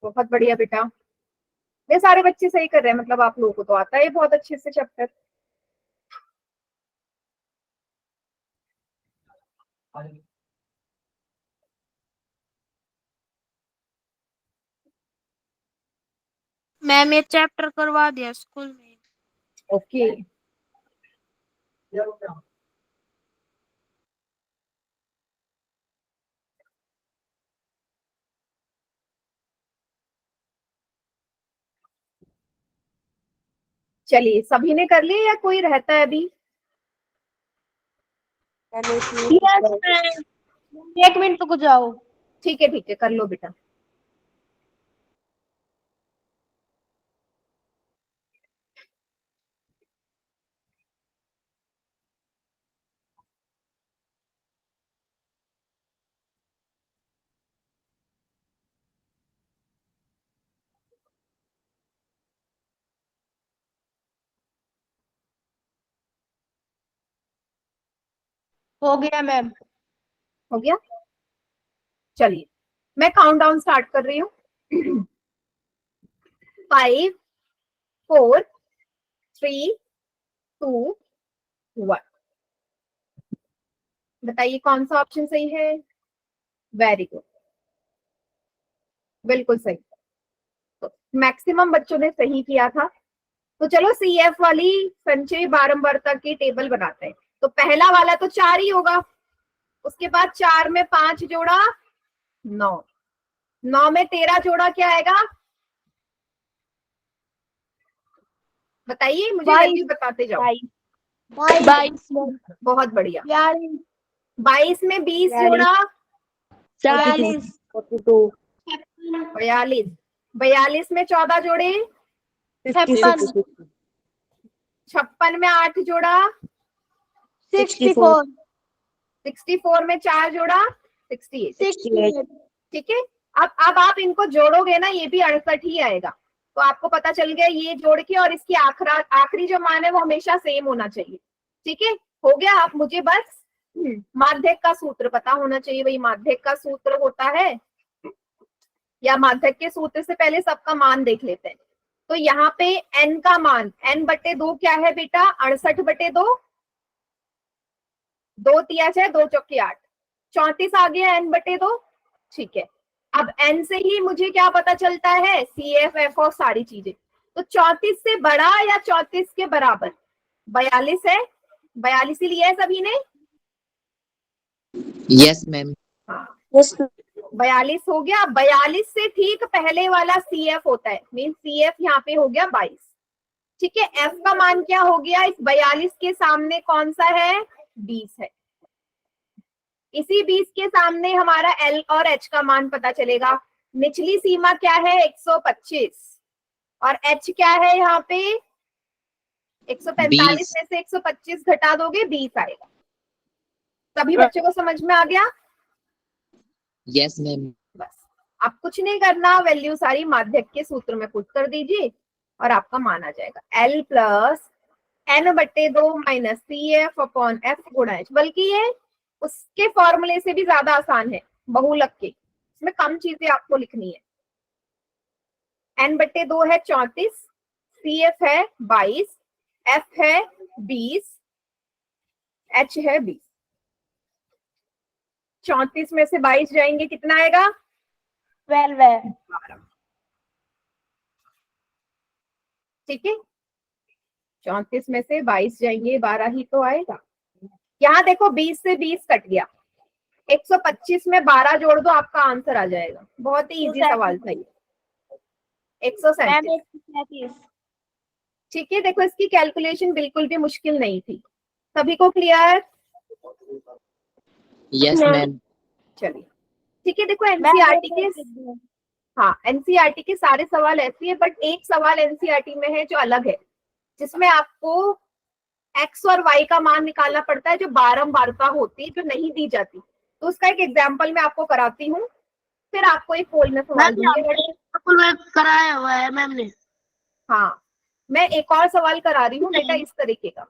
[SPEAKER 1] बहुत बढ़िया बेटा, ये सारे बच्चे सही कर रहे हैं, मतलब आप लोगों को तो आता है बहुत अच्छे से चैप्टर।
[SPEAKER 2] मैम ये चैप्टर करवा दिया स्कूल में।
[SPEAKER 1] ओके, चलिए सभी ने कर लिया या कोई रहता है अभी?
[SPEAKER 3] एक मिनट रुक जाओ।
[SPEAKER 1] ठीक है कर लो बेटा।
[SPEAKER 3] हो गया मैम।
[SPEAKER 1] हो गया, चलिए मैं काउंटडाउन स्टार्ट कर रही हूँ। 5 4 3 2 1। बताइए कौन सा ऑप्शन सही है? वेरी गुड, बिल्कुल सही। तो मैक्सिमम बच्चों ने सही किया था। तो चलो CF वाली संचय बारंबारता की टेबल बनाते हैं। तो पहला वाला तो 4 ही होगा, उसके बाद 4 में 5 जोड़ा 9, 9 में 13 जोड़ा क्या आएगा? बताइए मुझे, वैल्यू बताते जाओ।
[SPEAKER 3] 22।
[SPEAKER 1] बहुत बढ़िया।
[SPEAKER 3] 42।
[SPEAKER 1] 22 में 20 जोड़ा
[SPEAKER 3] 40।
[SPEAKER 1] 42, 42 में 14 जोड़े
[SPEAKER 3] 56।
[SPEAKER 1] 56 में 8 जोड़ा
[SPEAKER 3] 64।
[SPEAKER 1] 64 में 4 जोड़ा 68।
[SPEAKER 3] 68।
[SPEAKER 1] ठीक है, अब आप इनको जोड़ोगे ना, ये भी 68 ही आएगा। तो आपको पता चल गया ये जोड़ के, और इसकी आखिरी जो मान है वो हमेशा सेम होना चाहिए। ठीक है, हो गया। आप मुझे बस माध्यक का सूत्र पता होना चाहिए भाई, माध्यक का सूत्र होता है, या माध्यक के सूत्र से पहले सबका मान देख लेते हैं। तो यहाँ पे n का मान n/2 क्या है बेटा, 68/2, 2 तिया 6, 2 चौके 8, 34 आ गया n/2। ठीक है, अब n से ही मुझे क्या पता चलता है, CF F और सारी चीजें। तो 34 से बड़ा या 34 के बराबर 42 है, 42 ही लिया है सभी ने।
[SPEAKER 4] Yes ma'am.
[SPEAKER 1] हाँ 42 हो गया। 42 से ठीक पहले वाला CF होता है, मीन CF यहाँ पे हो गया 22। ठीक है, F का मान क्या हो गया, इस 42 के सामने कौन सा है, 20 है। इसी 20 के सामने हमारा L और H का मान पता चलेगा। निचली सीमा क्या है, 125, और H क्या है यहाँ पे, 145 में से 125 घटा दोगे 20 आएगा। सभी बच्चों को समझ में आ गया?
[SPEAKER 4] Yes ma'am.
[SPEAKER 1] बस आप कुछ नहीं करना, वैल्यू सारी माध्यक के सूत्र में पुट कर दीजिए और आपका मान आ जाएगा L plus n/2 minus CF upon F गुणा H। बल्कि ये उसके फॉर्मूले से भी ज्यादा आसान है, बहुलक के, इसमें कम चीजें आपको लिखनी है। n/2 है 34, CF है 22, F है 20, H है 20। 34 में से 22 जाएंगे कितना आएगा,
[SPEAKER 3] 12 है।
[SPEAKER 1] 12। ठीक है, 34 में से 22 जाएंगे, 12 ही तो आएगा। यहाँ देखो 20 से 20 कट गया, 125 में 12 जोड़ दो, आपका आंसर आ जाएगा। बहुत ही इजी सवाल था ये, 137। ठीक है, देखो इसकी कैलकुलेशन बिल्कुल भी मुश्किल नहीं थी। सभी को क्लियर?
[SPEAKER 4] Yes ma'am.
[SPEAKER 1] चलिए ठीक है, देखो एनसीईआरटी के, हाँ एनसीईआरटी के सारे सवाल ऐसे है, बट एक सवाल एनसीईआरटी में है जो अलग है, जिसमें आपको x और y का मान निकालना पड़ता है, जो बारंबारता होती है, जो नहीं दी जाती। तो उसका एक एग्जाम्पल मैं आपको कराती हूँ, फिर आपको एक पोल में सवाल दूंगी।
[SPEAKER 3] कराया हुआ है मैम ने।
[SPEAKER 1] हाँ, मैं एक और सवाल करा रही हूँ बेटा इस तरीके का।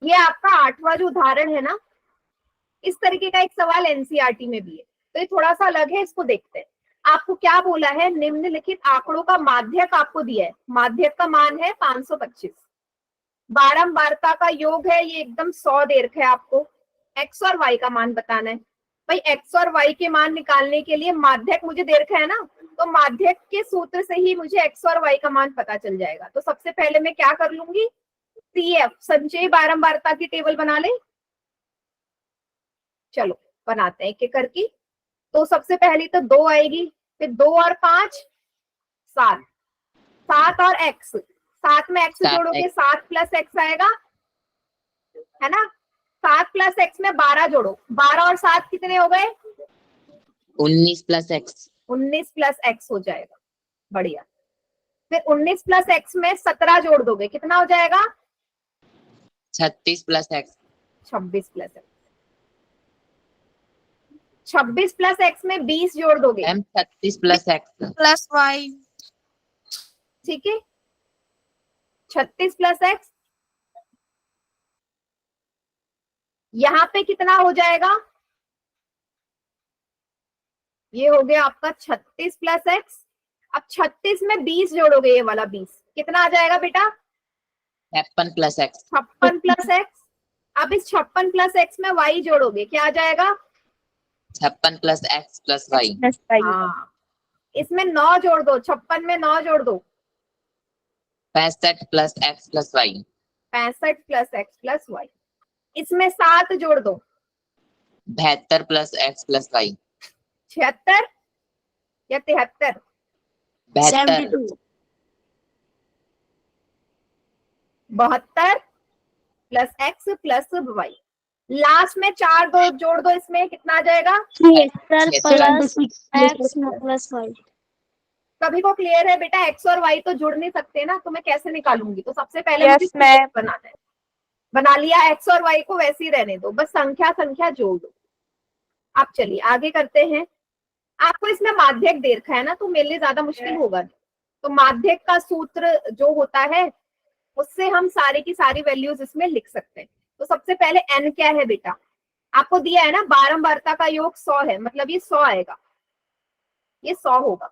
[SPEAKER 1] ये आपका 8वां जो उदाहरण है ना, इस तरीके का एक सवाल एनसीईआरटी में भी है, तो ये थोड़ा सा अलग है, इसको देखते हैं। आपको क्या बोला है, निम्नलिखित आंकड़ों का माध्यक आपको दिया है, माध्यक का मान है 525, बारंबारता का योग है ये एकदम 100 दे रखा है आपको, x और y का मान बताना है। भाई x और y के मान निकालने के लिए माध्यक मुझे दे रखा है ना, तो माध्यक के सूत्र से ही मुझे x और y का मान पता चल जाएगा। तो सबसे पहले मैं क्या कर लूंगी, CF संचयी बारंबारता की टेबल बना ले। चलो बनाते हैं एक एक करके। तो सबसे पहली तो 2 आएगी, फिर 2 और 5 7, 7 और x, 7 में x जोड़ोगे 7 प्लस x आएगा, है ना। 7 प्लस x में 12 जोड़ो, 12 और 7 कितने हो गए,
[SPEAKER 4] 19 प्लस x।
[SPEAKER 1] 19 प्लस x हो जाएगा, बढ़िया। फिर 19 प्लस x में 17 जोड़ दोगे, कितना हो जाएगा,
[SPEAKER 4] 36 plus x।
[SPEAKER 1] 26 plus x। 26 plus x में 20 जोड़ दोगे,
[SPEAKER 4] ma'am 36 plus x
[SPEAKER 2] plus y।
[SPEAKER 1] ठीक है, 36 प्लस x, यहां पे कितना हो जाएगा, ये हो गया आपका 36 प्लस x। अब 36 में 20 जोड़ोगे, ये वाला 20 कितना आ जाएगा बेटा,
[SPEAKER 4] 56 प्लस x।
[SPEAKER 1] 56 plus x। अब इस 56 प्लस x में y जोड़ोगे, क्या आ जाएगा,
[SPEAKER 4] 56 प्लस x प्लस y।
[SPEAKER 1] हाँ, इसमें 9 जोड़ दो, 56 में 9 जोड़ दो,
[SPEAKER 4] 65 plus x plus y।
[SPEAKER 1] 65 plus x plus y। इसमें 7 जोड़ दो,
[SPEAKER 4] 72 प्लस x प्लस y।
[SPEAKER 1] 76 या 73,
[SPEAKER 4] 72
[SPEAKER 1] 72 plus X plus y। Last में 4 दो जोड़ दो, इसमें कितना आ जाएगा,
[SPEAKER 3] 76 प्लस x प्लस y।
[SPEAKER 1] सभी को क्लियर है बेटा, x और y तो जुड़ नहीं सकते ना, तो मैं कैसे निकालूंगी। तो सबसे पहले
[SPEAKER 3] Yes,
[SPEAKER 1] मुझे
[SPEAKER 3] ma'am.
[SPEAKER 1] बनाना है, बना लिया, x और y को वैसे ही रहने दो, बस संख्या संख्या जोड़ दो। अब चलिए आगे करते हैं। आपको इसमें माध्यक दे रखा है ना, तो मेरे लिए ज्यादा मुश्किल होगा नहीं। तो माध्यक का सूत्र जो होता है, उससे हम सारी की सारी वैल्यूज इसमें लिख सकते हैं। तो सबसे पहले n क्या है बेटा, आपको दिया है ना बारंबारता का योग 100 है, मतलब ये 100 आएगा, ये 100 होगा।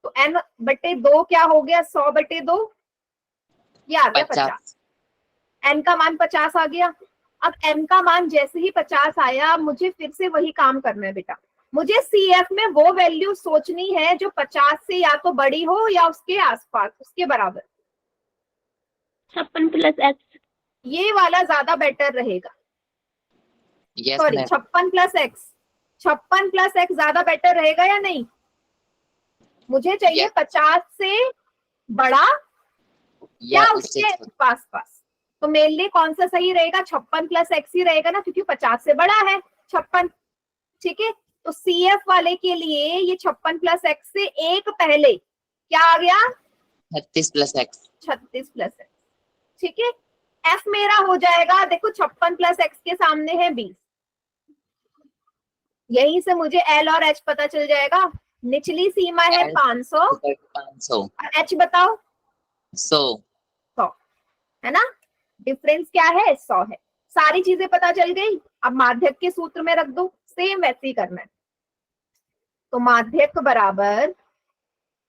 [SPEAKER 1] तो n/2 क्या हो गया, 100/2, ये आ गया 50। n का मान 50 आ गया। अब n का मान जैसे ही 50 आया, मुझे फिर से वही काम करना है बेटा, मुझे CF में वो वैल्यू सोचनी है जो 50 से या तो बड़ी हो या उसके आसपास, उसके बराबर।
[SPEAKER 3] 56 + x।
[SPEAKER 1] ये वाला ज्यादा बेटर रहेगा,
[SPEAKER 4] Yes,
[SPEAKER 1] sorry
[SPEAKER 4] ma'am.
[SPEAKER 1] 56 + x, 56 + x ज्यादा बेटर रहेगा या नहीं? मुझे चाहिए
[SPEAKER 4] Yes.
[SPEAKER 1] 50 से बड़ा या
[SPEAKER 4] Yeah,
[SPEAKER 1] उसके पास पास। तो मेरे लिए कौन सा सही रहेगा, 56 + x ही रहेगा ना, क्योंकि 50 से बड़ा है 56। ठीक है, तो CF वाले के लिए ये 56 + x से एक पहले क्या आ गया,
[SPEAKER 4] 36 + x.
[SPEAKER 1] 36 + x। ठीक है, F मेरा हो जाएगा, देखो 56 + x के सामने है 20, यहीं से मुझे L और H पता चल जाएगा। निचली सीमा है
[SPEAKER 4] L
[SPEAKER 1] 500
[SPEAKER 4] 500.
[SPEAKER 1] और H बताओ
[SPEAKER 4] 100.
[SPEAKER 1] 100, है ना, डिफरेंस क्या है, 100 है। सारी चीजें पता चल गई, अब माध्यक के सूत्र में रख दो, सेम वैसे ही करना है। तो माध्यक बराबर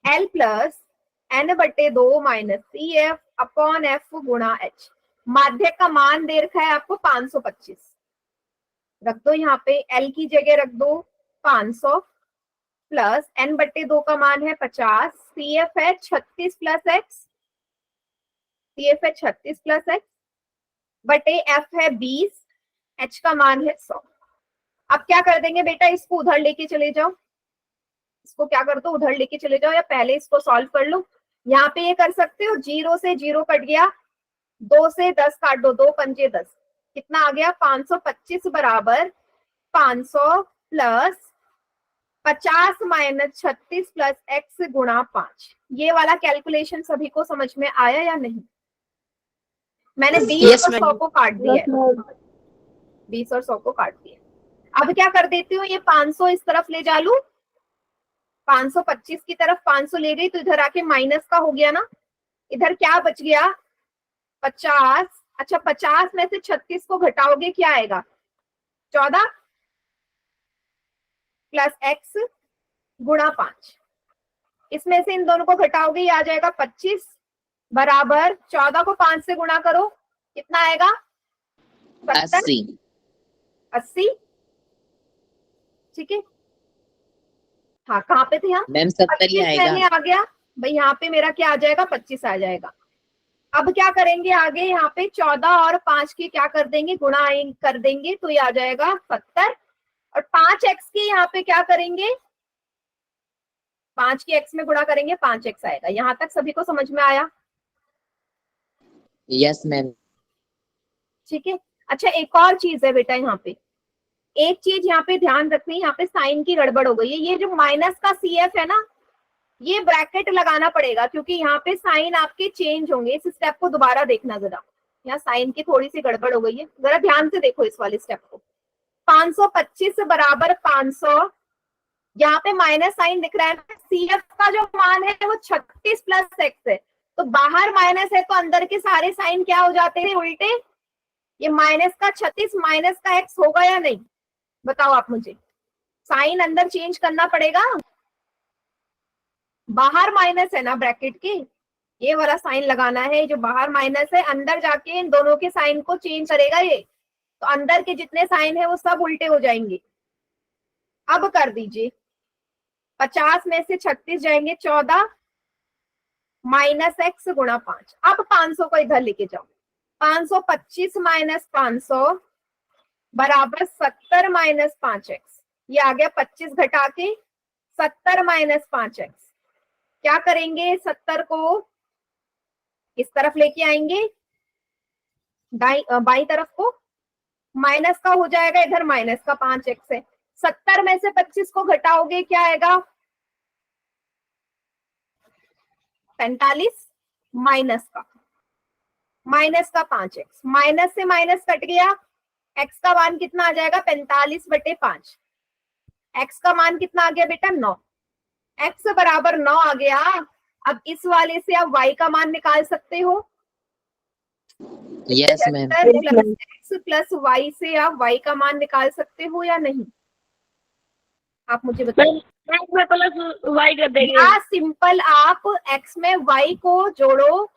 [SPEAKER 1] L + n/2 - CF/F गुणा H। माध्यक का मान दे रखा है आपको 525, रख दो यहाँ पे, L की जगह रख दो 500 प्लस n/2 का मान है 50, CF है 36 + x, CF है 36 + x बटे F है 20, H का मान है 100। अब क्या कर देंगे बेटा, इसको उधर लेके चले जाओ, इसको क्या कर दो, उधर लेके चले जाओ, या पहले इसको सॉल्व कर लो। यहाँ पे ये कर सकते हो, 0 से 0 कट गया, 2 से 10 काट दो, 2 पंजे 10, कितना आ गया 525 बराबर 500 प्लस 50 - 36 + x गुणा 5। ये वाला कैलकुलेशन सभी को समझ में आया या नहीं? मैंने 20 और 100 को काट दिया है, 20 और 100 को काट दिया। अब क्या कर देती हूँ, ये 500 इस तरफ ले जा लू, 525 की तरफ 500 ले गई, तो इधर आके माइनस का हो गया ना, इधर क्या बच गया 50। अच्छा 50 में से 36 को घटाओगे क्या आएगा, 14 प्लस x गुणा 5। इसमें से इन दोनों को घटाओगे, ये आ जाएगा 25 बराबर 14 को 5 से गुणा करो, कितना आएगा
[SPEAKER 4] 80.
[SPEAKER 1] 80। ठीक है, हाँ कहाँ पे थे हम,
[SPEAKER 4] मैम 70 ही
[SPEAKER 1] 25
[SPEAKER 4] आएगा.
[SPEAKER 1] मैंने आ गया भाई, यहाँ पे मेरा क्या आ जाएगा 25 आ जाएगा। अब क्या करेंगे आगे, यहाँ पे 14 और 5 की क्या कर देंगे, गुणा कर देंगे, तो ये आ जाएगा 70, और 5x की यहाँ पे क्या करेंगे, 5 की x में गुणा करेंगे, 5x आएगा। यहाँ तक सभी को समझ में आया?
[SPEAKER 4] Yes, ma'am.
[SPEAKER 1] ठीक है, अच्छा एक और चीज है बेटा, यहाँ पे एक चीज यहाँ पे ध्यान रखनी, यहाँ पे साइन की गड़बड़ हो गई है। ये जो माइनस का CF है ना, ये ब्रैकेट लगाना पड़ेगा, क्योंकि यहाँ पे साइन आपके चेंज होंगे। इस स्टेप को दोबारा देखना जरा, यहाँ साइन की थोड़ी सी गड़बड़ हो गई है, जरा ध्यान से देखो इस वाले स्टेप को। 525 बराबर 500, यहाँ पे माइनस साइन दिख रहा है, CF का जो मान है वो 36 + x है, तो बाहर माइनस है तो अंदर के सारे साइन क्या हो जाते हैं, उल्टे। ये माइनस का 36 माइनस का x होगा या नहीं, बताओ आप मुझे, साइन अंदर चेंज करना पड़ेगा, बाहर माइनस है ना ब्रैकेट के, ये वाला साइन लगाना है, जो बाहर माइनस है अंदर जाके इन दोनों के साइन को चेंज करेगा ये, तो अंदर के जितने साइन है वो सब उल्टे हो जाएंगे। अब कर दीजिए, 50 में से 36 जाएंगे 14 माइनस x गुणा 5। अब 500 को इधर लेके जाओ, 525 माइनस 500 बराबर 70 माइनस 5x, ये आ गया 25 घटा के 70 माइनस 5x। क्या करेंगे, 70 को इस तरफ लेके आएंगे, बाई तरफ को, माइनस का हो जाएगा, इधर माइनस का 5x है, 70 में से 25 को घटाओगे क्या आएगा 45 माइनस का 5x, माइनस से माइनस कट गया, x का मान कितना आ जाएगा 45/5, x का मान कितना आ गया बेटा 9, x बराबर 9 आ गया। अब इस वाले से आप y का मान निकाल सकते हो,
[SPEAKER 4] Yes, ma'am.
[SPEAKER 1] 76 plus X plus Y से आप वाई का मान निकाल सकते हो या नहीं? आप मुझे बताइए।
[SPEAKER 3] एक्स में प्लस वाई कर देंगे।
[SPEAKER 1] या सिंपल आप एक्स में वाई को जोड़ो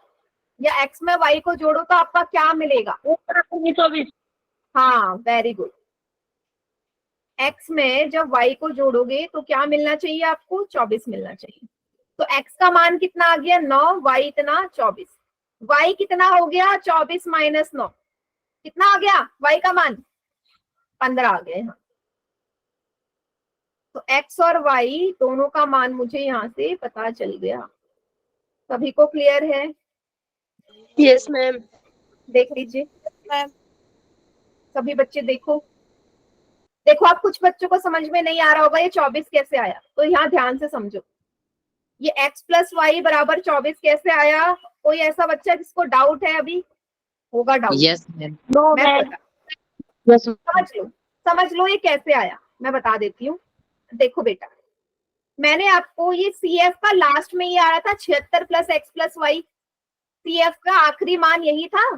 [SPEAKER 1] या एक्स में वाई को जोड़ो तो आपका क्या मिलेगा?
[SPEAKER 3] 24।
[SPEAKER 1] हाँ, वेरी गुड। एक्स में जब वाई को जोड़ोगे तो क्या मिलना चाहिए आपको? 24 मिलना चाहिए। तो एक्स का मान कितना आ गया? 9, वाई इतना 24। वाई कितना हो गया? 24 माइनस 9 कितना आ गया? वाई का मान 15 आ गया यहाँ। तो एक्स और वाई दोनों का मान मुझे यहाँ से पता चल गया। सभी को क्लियर है?
[SPEAKER 5] Yes ma'am.
[SPEAKER 1] देख लीजिए
[SPEAKER 2] मैम।
[SPEAKER 1] सभी बच्चे, देखो देखो आप कुछ बच्चों को समझ में नहीं आ रहा होगा ये 24 कैसे आया, तो यहाँ ध्यान से समझो। ये x प्लस वाई बराबर 24 कैसे आया? कोई ऐसा बच्चा जिसको डाउट है? अभी होगा डाउट।
[SPEAKER 4] Yes, ma'am.
[SPEAKER 1] मैं
[SPEAKER 3] यस
[SPEAKER 1] समझ लो ये कैसे आया, मैं बता देती हूँ। देखो बेटा, मैंने आपको ये CF का लास्ट में ये आया था 76 plus X plus Y. CF का आखिरी मान यही था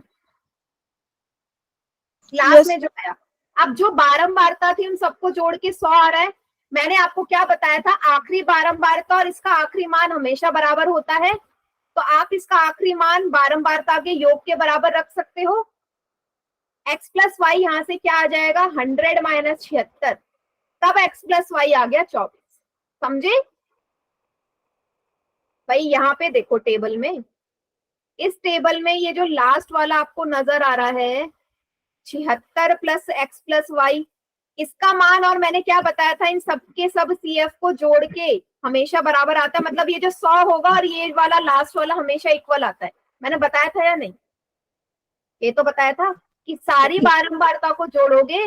[SPEAKER 1] लास्ट में जो आया। अब जो बारंबारता थी उन सबको जोड़ के 100 आ रहा है। मैंने आपको क्या बताया था? आखिरी बारंबारता और इसका आखिरी मान हमेशा बराबर होता है, तो आप इसका आखिरी मान बारंबारता के योग के बराबर रख सकते हो। x प्लस वाई यहाँ से क्या आ जाएगा? 100 माइनस 76, तब x प्लस वाई आ गया 24। समझे भाई? यहाँ पे देखो टेबल में, इस टेबल में ये जो लास्ट वाला आपको नजर आ रहा है 76 प्लस एक्स प्लस वाई, इसका मान और मैंने क्या बताया था? इन सबके सब CF को जोड़ के हमेशा बराबर आता है। मतलब ये जो 100 होगा और ये वाला लास्ट वाला हमेशा इक्वल आता है। मैंने बताया था या नहीं? ये तो बताया था कि सारी बारंबारता को जोड़ोगे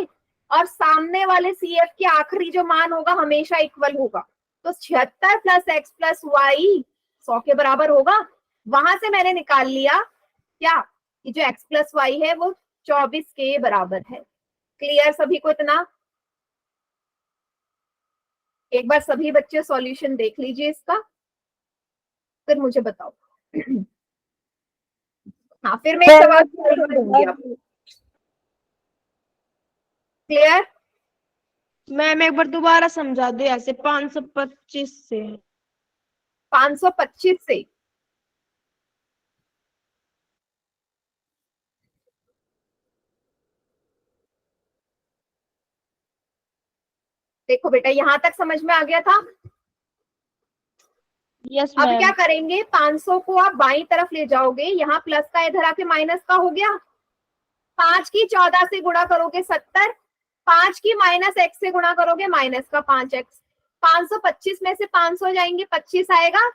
[SPEAKER 1] और सामने वाले CF के आखिरी जो मान होगा हमेशा इक्वल होगा। तो 76 प्लस एक्स प्लस वाई 100 के बराबर होगा। वहां से मैंने निकाल लिया क्या कि जो x प्लस वाई है वो 24 के बराबर है। क्लियर सभी को इतना? एक बार सभी बच्चे सॉल्यूशन देख लीजिए इसका, फिर मुझे बताओ। हाँ, फिर मैं एक सवाल दूंगी आपको। क्लियर?
[SPEAKER 5] मैम एक बार दोबारा समझा दो ऐसे 525 से।
[SPEAKER 1] 525 से देखो बेटा, यहां तक समझ में आ गया था?
[SPEAKER 3] यस
[SPEAKER 1] अब
[SPEAKER 3] मैम।
[SPEAKER 1] क्या करेंगे? 500 को आप बाईं तरफ ले जाओगे, यहाँ प्लस का इधर आके माइनस का हो गया। 5 की 14 से गुणा करोगे 70, 5 की माइनस x से गुणा करोगे माइनस का 5x। 525 में से 500 जाएंगे 25 आएगा।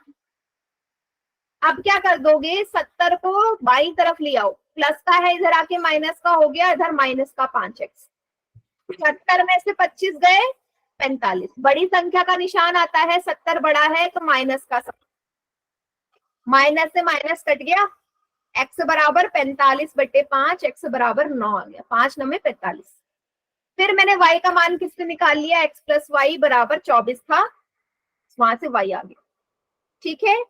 [SPEAKER 1] अब क्या कर दोगे? 70 को बाईं तरफ ले आओ, प्लस का है इधर आके माइनस का हो गया, इधर माइनस का 5x। 70 में से 25 गए 45। बड़ी संख्या का निशान आता है, 70 बड़ा है तो माइनस का, माइनस से माइनस कट गया, x बराबर 45/5, x बराबर 9 आ गया। 5 9 में 45। फिर मैंने y का मान किससे निकाल लिया? x प्लस वाई बराबर 24 था, वहां से y आ गया। ठीक है,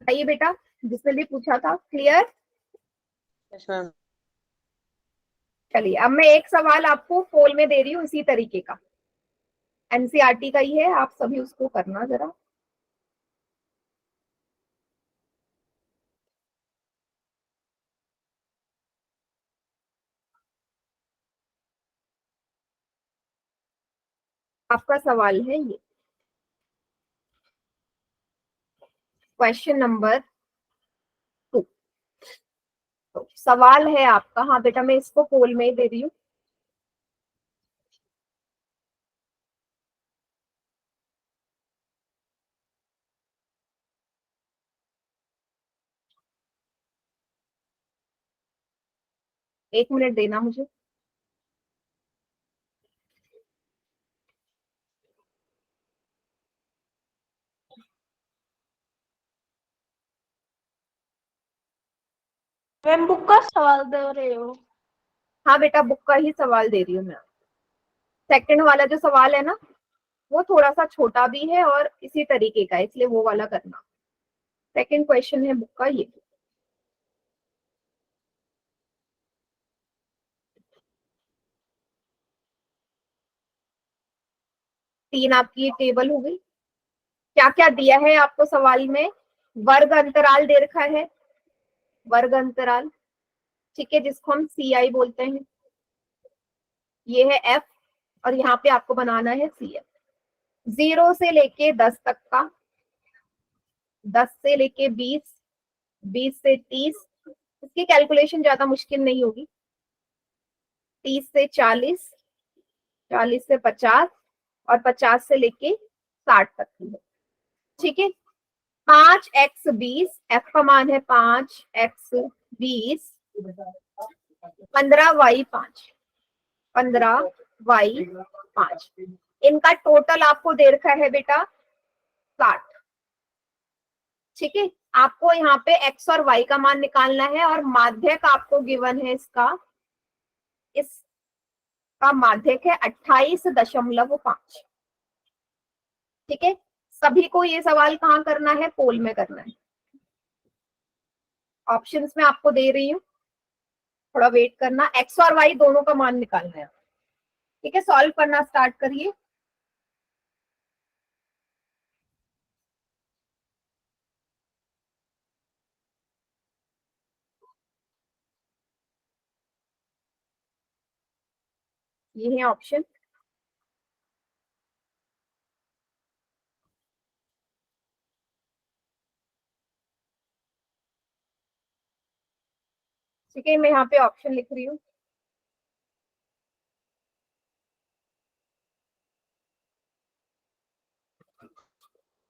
[SPEAKER 1] बताइए बेटा जिसने भी पूछा था। क्लियर?
[SPEAKER 4] Yes, ma'am.
[SPEAKER 1] चलिए अब मैं एक सवाल आपको पोल में दे रही हूँ इसी तरीके का, एनसीईआरटी का ही है, आप सभी उसको करना जरा। आपका सवाल है ये, क्वेश्चन नंबर 2। तो सवाल है आपका, हाँ बेटा मैं इसको पोल में ही दे रही हूँ। एक मिनट देना मुझे।
[SPEAKER 5] मैम बुक का सवाल दे रहे हो?
[SPEAKER 1] हाँ बेटा बुक का ही सवाल दे रही हूँ मैं। सेकंड वाला जो सवाल है ना वो थोड़ा सा छोटा भी है और इसी तरीके का है, इसलिए वो वाला करना। सेकंड क्वेश्चन है बुक का ये। तीन आपकी ये टेबल हो गई। क्या क्या दिया है आपको सवाल में? वर्ग अंतराल दे रखा है, वर्ग अंतराल, ठीक है, जिसको हम सी आई बोलते हैं। ये है एफ, और यहाँ पे आपको बनाना है सी एफ। 0 से लेके 10 तक का, 10 से लेके 20, 20 से 30, इसकी कैलकुलेशन ज्यादा मुश्किल नहीं होगी। 30 से 40, 40 से 50, और 50 से लेके 60 तक की है, ठीक है। 5x20, एफ का मान है 5x20, 15y5, 15y5, इनका टोटल आपको दे रखा है बेटा 60, ठीक है। आपको यहाँ पे x और y का मान निकालना है, और माध्यक आपको गिवन है इसका, इसका माध्यक है 28.5, ठीक है। सभी को ये सवाल कहाँ करना है? पोल में करना है। ऑप्शंस में आपको दे रही हूँ, थोड़ा वेट करना। x और y दोनों का मान निकालना है, ठीक है। सॉल्व करना स्टार्ट करिए। ये है ऑप्शन। ठीक है, मैं यहाँ पे ऑप्शन लिख रही हूँ।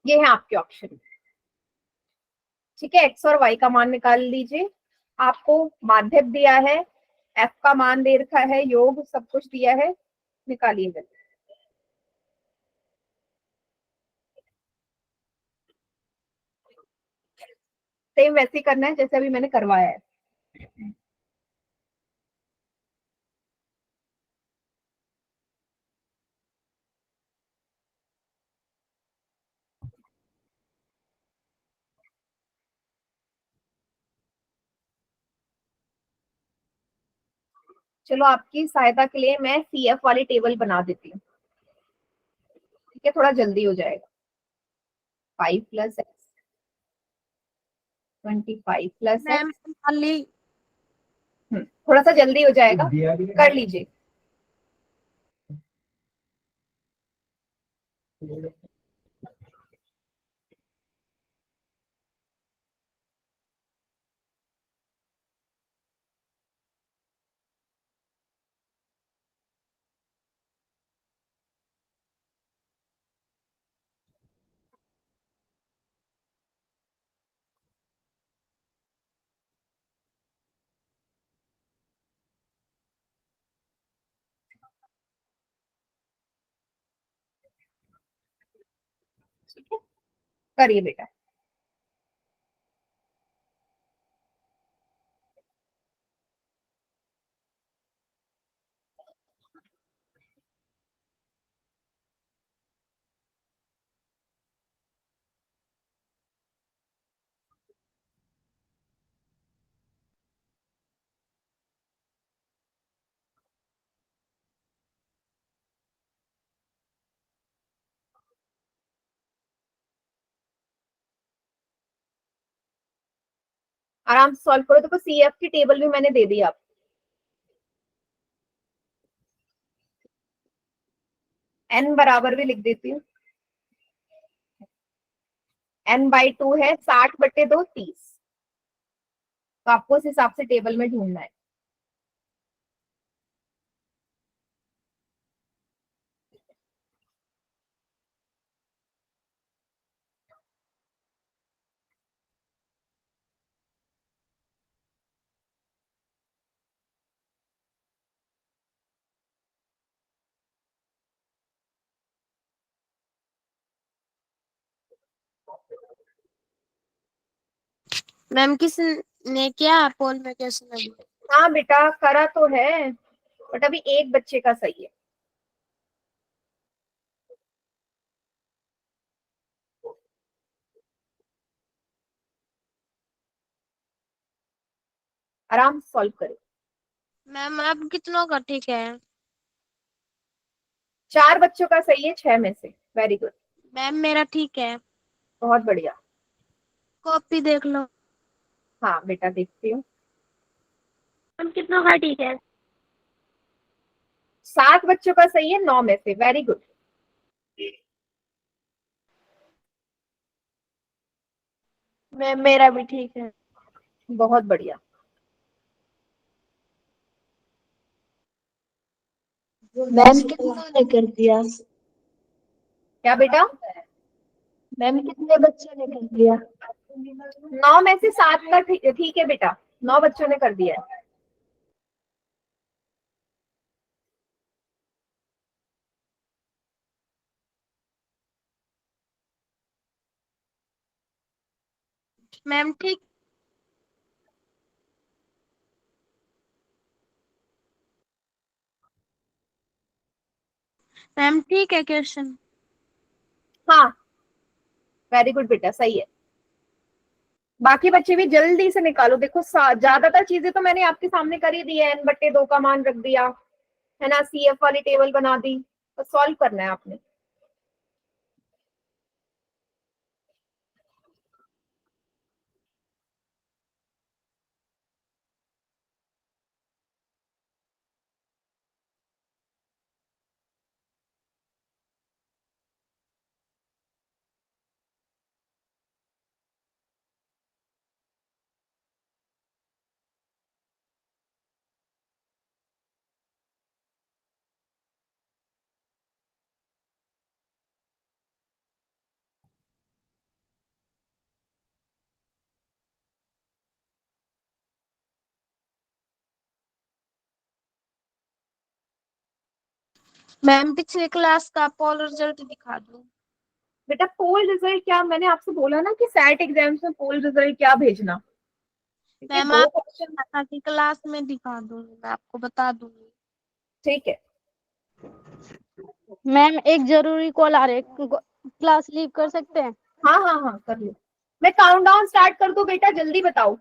[SPEAKER 1] ये है आपके ऑप्शन, ठीक है। x और y का मान निकाल लीजिए। आपको माध्यक दिया है, f का मान दे रखा है, योग सब कुछ दिया है, निकालिएगा। सेम वैसे ही करना है जैसे अभी मैंने करवाया है। चलो आपकी सहायता के लिए मैं सी एफ वाली टेबल बना देती हूँ, ठीक है, थोड़ा जल्दी हो जाएगा। 5 + x, 25 +
[SPEAKER 2] मैम
[SPEAKER 1] x,
[SPEAKER 2] खाली
[SPEAKER 1] थोड़ा सा जल्दी हो जाएगा, कर लीजिए। ठीक है, करिए बेटा। आराम से सॉल्व करो। देखो सी एफ की टेबल भी मैंने दे दी आपको। n बराबर भी लिख देती हूँ। n/2 है 60/2, 30। तो आपको उस हिसाब से टेबल में ढूंढना है।
[SPEAKER 2] मैम किसने क्या पोल में कैसे लगी?
[SPEAKER 1] हाँ बेटा करा तो है, बट अभी एक बच्चे का सही है। आराम से सॉल्व करें।
[SPEAKER 2] मैम अब कितनों का ठीक है?
[SPEAKER 1] 4 बच्चों का सही है 6 में से। वेरी गुड,
[SPEAKER 2] मैम मेरा ठीक है।
[SPEAKER 1] बहुत बढ़िया।
[SPEAKER 2] कॉपी देख लो।
[SPEAKER 1] हाँ बेटा देखती हूँ।
[SPEAKER 3] मैम कितनों का ठीक है?
[SPEAKER 1] 7 बच्चों का सही है 9 में से। Very good.
[SPEAKER 5] मैम मेरा भी ठीक है।
[SPEAKER 1] बहुत बढ़िया।
[SPEAKER 5] मैम कितनों ने कर दिया?
[SPEAKER 1] क्या बेटा?
[SPEAKER 5] मैम कितने बच्चों ने कर दिया?
[SPEAKER 1] 9 में से 7 का ठीक है बेटा, 9 बच्चों ने कर दिया है।
[SPEAKER 2] मैम ठीक। मैम ठीक है क्वेश्चन।
[SPEAKER 1] हाँ वेरी गुड बेटा, सही है। बाकी बच्चे भी जल्दी से निकालो। देखो ज्यादातर चीजें तो मैंने आपके सामने कर ही दी है। n/2 का मान रख दिया है ना, CF वाली टेबल बना दी, तो सॉल्व करना है आपने।
[SPEAKER 2] मैम पिछले क्लास का पोल रिजल्ट दिखा दो।
[SPEAKER 1] बेटा पोल रिजल्ट क्या, मैंने आपसे बोला ना कि सैट एग्जाम्स में पोल रिजल्ट क्या भेजना। ठीक है,
[SPEAKER 2] मैम
[SPEAKER 1] 2
[SPEAKER 2] आप
[SPEAKER 1] क्वेश्चन।
[SPEAKER 2] की क्लास में दिखा दूंगी, मैं आपको बता दूंगी।
[SPEAKER 1] ठीक है।
[SPEAKER 6] मैम एक जरूरी कॉल आ रहा है, क्लास लीव कर सकते हैं?
[SPEAKER 1] हाँ हाँ हाँ कर लो। मैं काउंटडाउन स्टार्ट कर दूं बेटा, जल्दी बताओ।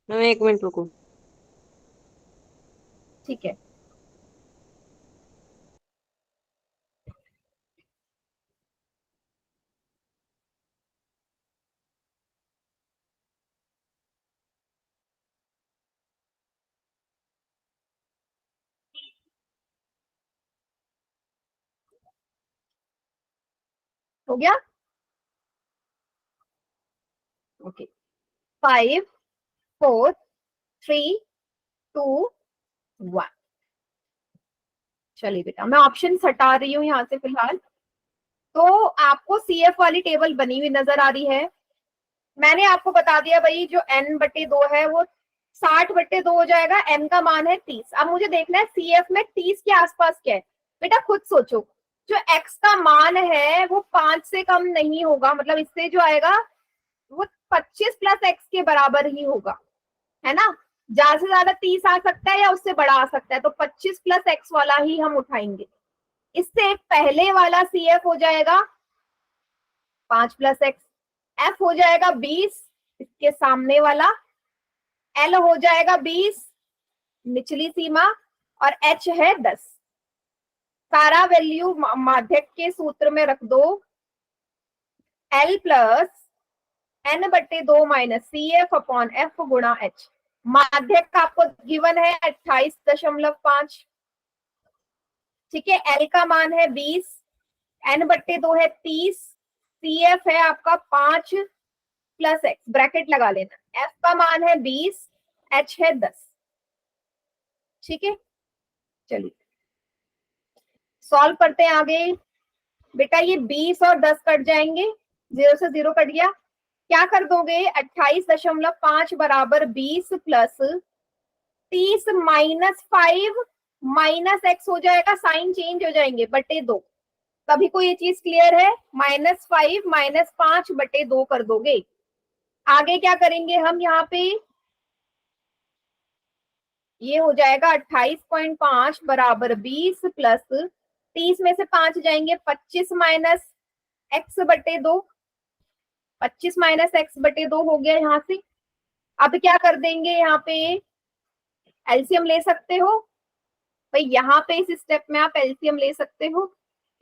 [SPEAKER 6] मैम 1 मिनट रुको।
[SPEAKER 1] ठीक है। हो गया? ओके। 5 4 3 2 1। चलिए बेटा मैं ऑप्शन हटा रही हूँ यहाँ से फिलहाल। तो आपको CF वाली टेबल बनी हुई नजर आ रही है। मैंने आपको बता दिया भाई, जो n/2 है वो 60/2 हो जाएगा। n का मान है 30। अब मुझे देखना है CF में 30 के आसपास क्या है। बेटा खुद सोचो, जो x का मान है वो 5 से कम नहीं होगा, मतलब इससे जो आएगा वो 25 + x के बराबर ही होगा, है ना। ज्यादा से ज्यादा 30 आ सकता है या उससे बड़ा आ सकता है, तो 25 + x वाला ही हम उठाएंगे। इससे पहले वाला CF हो जाएगा 5 + x, F हो जाएगा 20, इसके सामने वाला L हो जाएगा 20 निचली सीमा, और H है 10। सारा वैल्यू माध्यक के सूत्र में रख दो। L + n/2 - CF/F गुणा H। माध्यक का आपको गिवन है 28.5। ठीक है, L का मान है 20, n/2 है 30, CF है आपका 5 + x, ब्रैकेट लगा लेना। F का मान है 20, H है 10। ठीक है, चलिए सॉल्व करते हैं आगे। बेटा ये 20 और 10 कट जाएंगे, 0 से 0 कट गया। क्या कर दोगे, 28.5 बराबर 20 + 30 - 5 - x हो जाएगा, साइन चेंज हो जाएंगे, /2। सभी को ये चीज क्लियर है? -5 - 5/2 कर दोगे। आगे क्या करेंगे हम यहाँ पे, ये हो जाएगा 28.5 बराबर 20 + 30 में से 5 जाएंगे, 25 - x/2। 25 - x/2 हो गया यहाँ से। अब क्या कर देंगे, यहाँ पे एलसीएम ले सकते हो भाई, यहाँ पे इस स्टेप में आप एलसीएम ले सकते हो,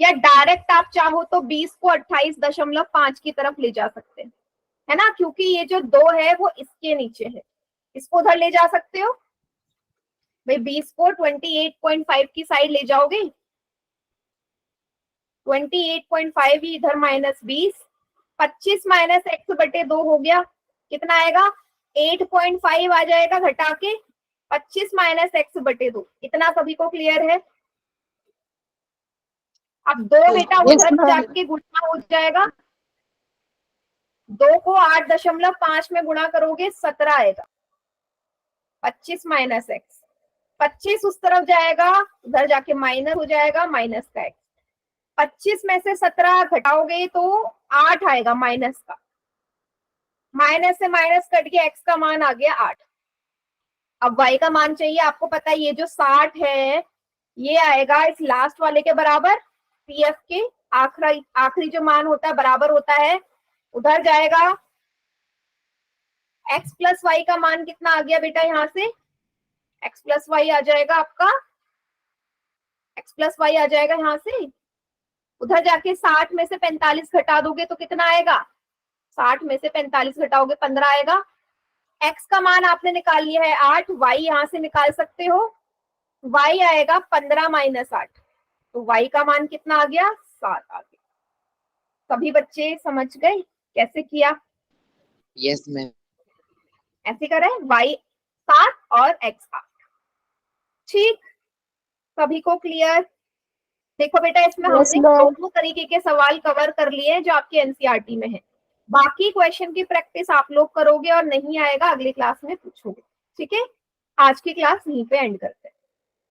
[SPEAKER 1] या डायरेक्ट आप चाहो तो 20 को 28.5 की तरफ ले जा सकते हैं, है ना, क्योंकि ये जो 2 है वो इसके नीचे है, इसको उधर ले जा सकते हो भाई, 20 को 28.5 की साइड ले जाओगे, 28.5 ही इधर -20, 25 माइनस एक्स बटे 2 हो गया, कितना आएगा 8.5 आ जाएगा घटा के, 25 माइनस एक्स बटे 2, इतना सभी को क्लियर है। अब 2 बेटा उधर जाके गुणा हो जाएगा, 2 को 8.5 में गुणा करोगे 17 आएगा, 25 माइनस एक्स, 25 उस तरफ जाएगा, उधर जाके माइनस हो जाएगा, माइनस का एक्स, 25 में से 17 घटाओगे तो 8 आएगा माइनस का, माइनस से माइनस कट के एक्स का मान आ गया 8। अब y का मान चाहिए, आपको पता है ये जो 60 है ये आएगा इस लास्ट वाले के बराबर, पीएफ के आखिरी जो मान होता है बराबर होता है, उधर जाएगा x प्लस वाई का मान कितना आ गया बेटा, यहाँ से x प्लस वाई आ जाएगा आपका, x प्लस वाई आ जाएगा यहाँ से, उधर जाके 60 में से 45 घटा दोगे तो कितना आएगा, 60 में से 45 घटाओगे 15 आएगा, x का मान आपने निकाल लिया है 8, y यहाँ से निकाल सकते हो, y आएगा 15 माइनस 8, तो y का मान कितना आ गया 7 आ गया। सभी बच्चे समझ गए कैसे किया?
[SPEAKER 4] Yes ma'am.
[SPEAKER 1] ऐसे करें, y 7 और x 8, ठीक, सभी को क्लियर? देखो बेटा इसमें हमने दोनों तरीके के सवाल कवर कर लिए जो आपके एनसीईआरटी में है, बाकी क्वेश्चन की प्रैक्टिस आप लोग करोगे और नहीं आएगा अगली क्लास में पूछोगे, ठीक है। आज की क्लास यहीं पे एंड करते हैं।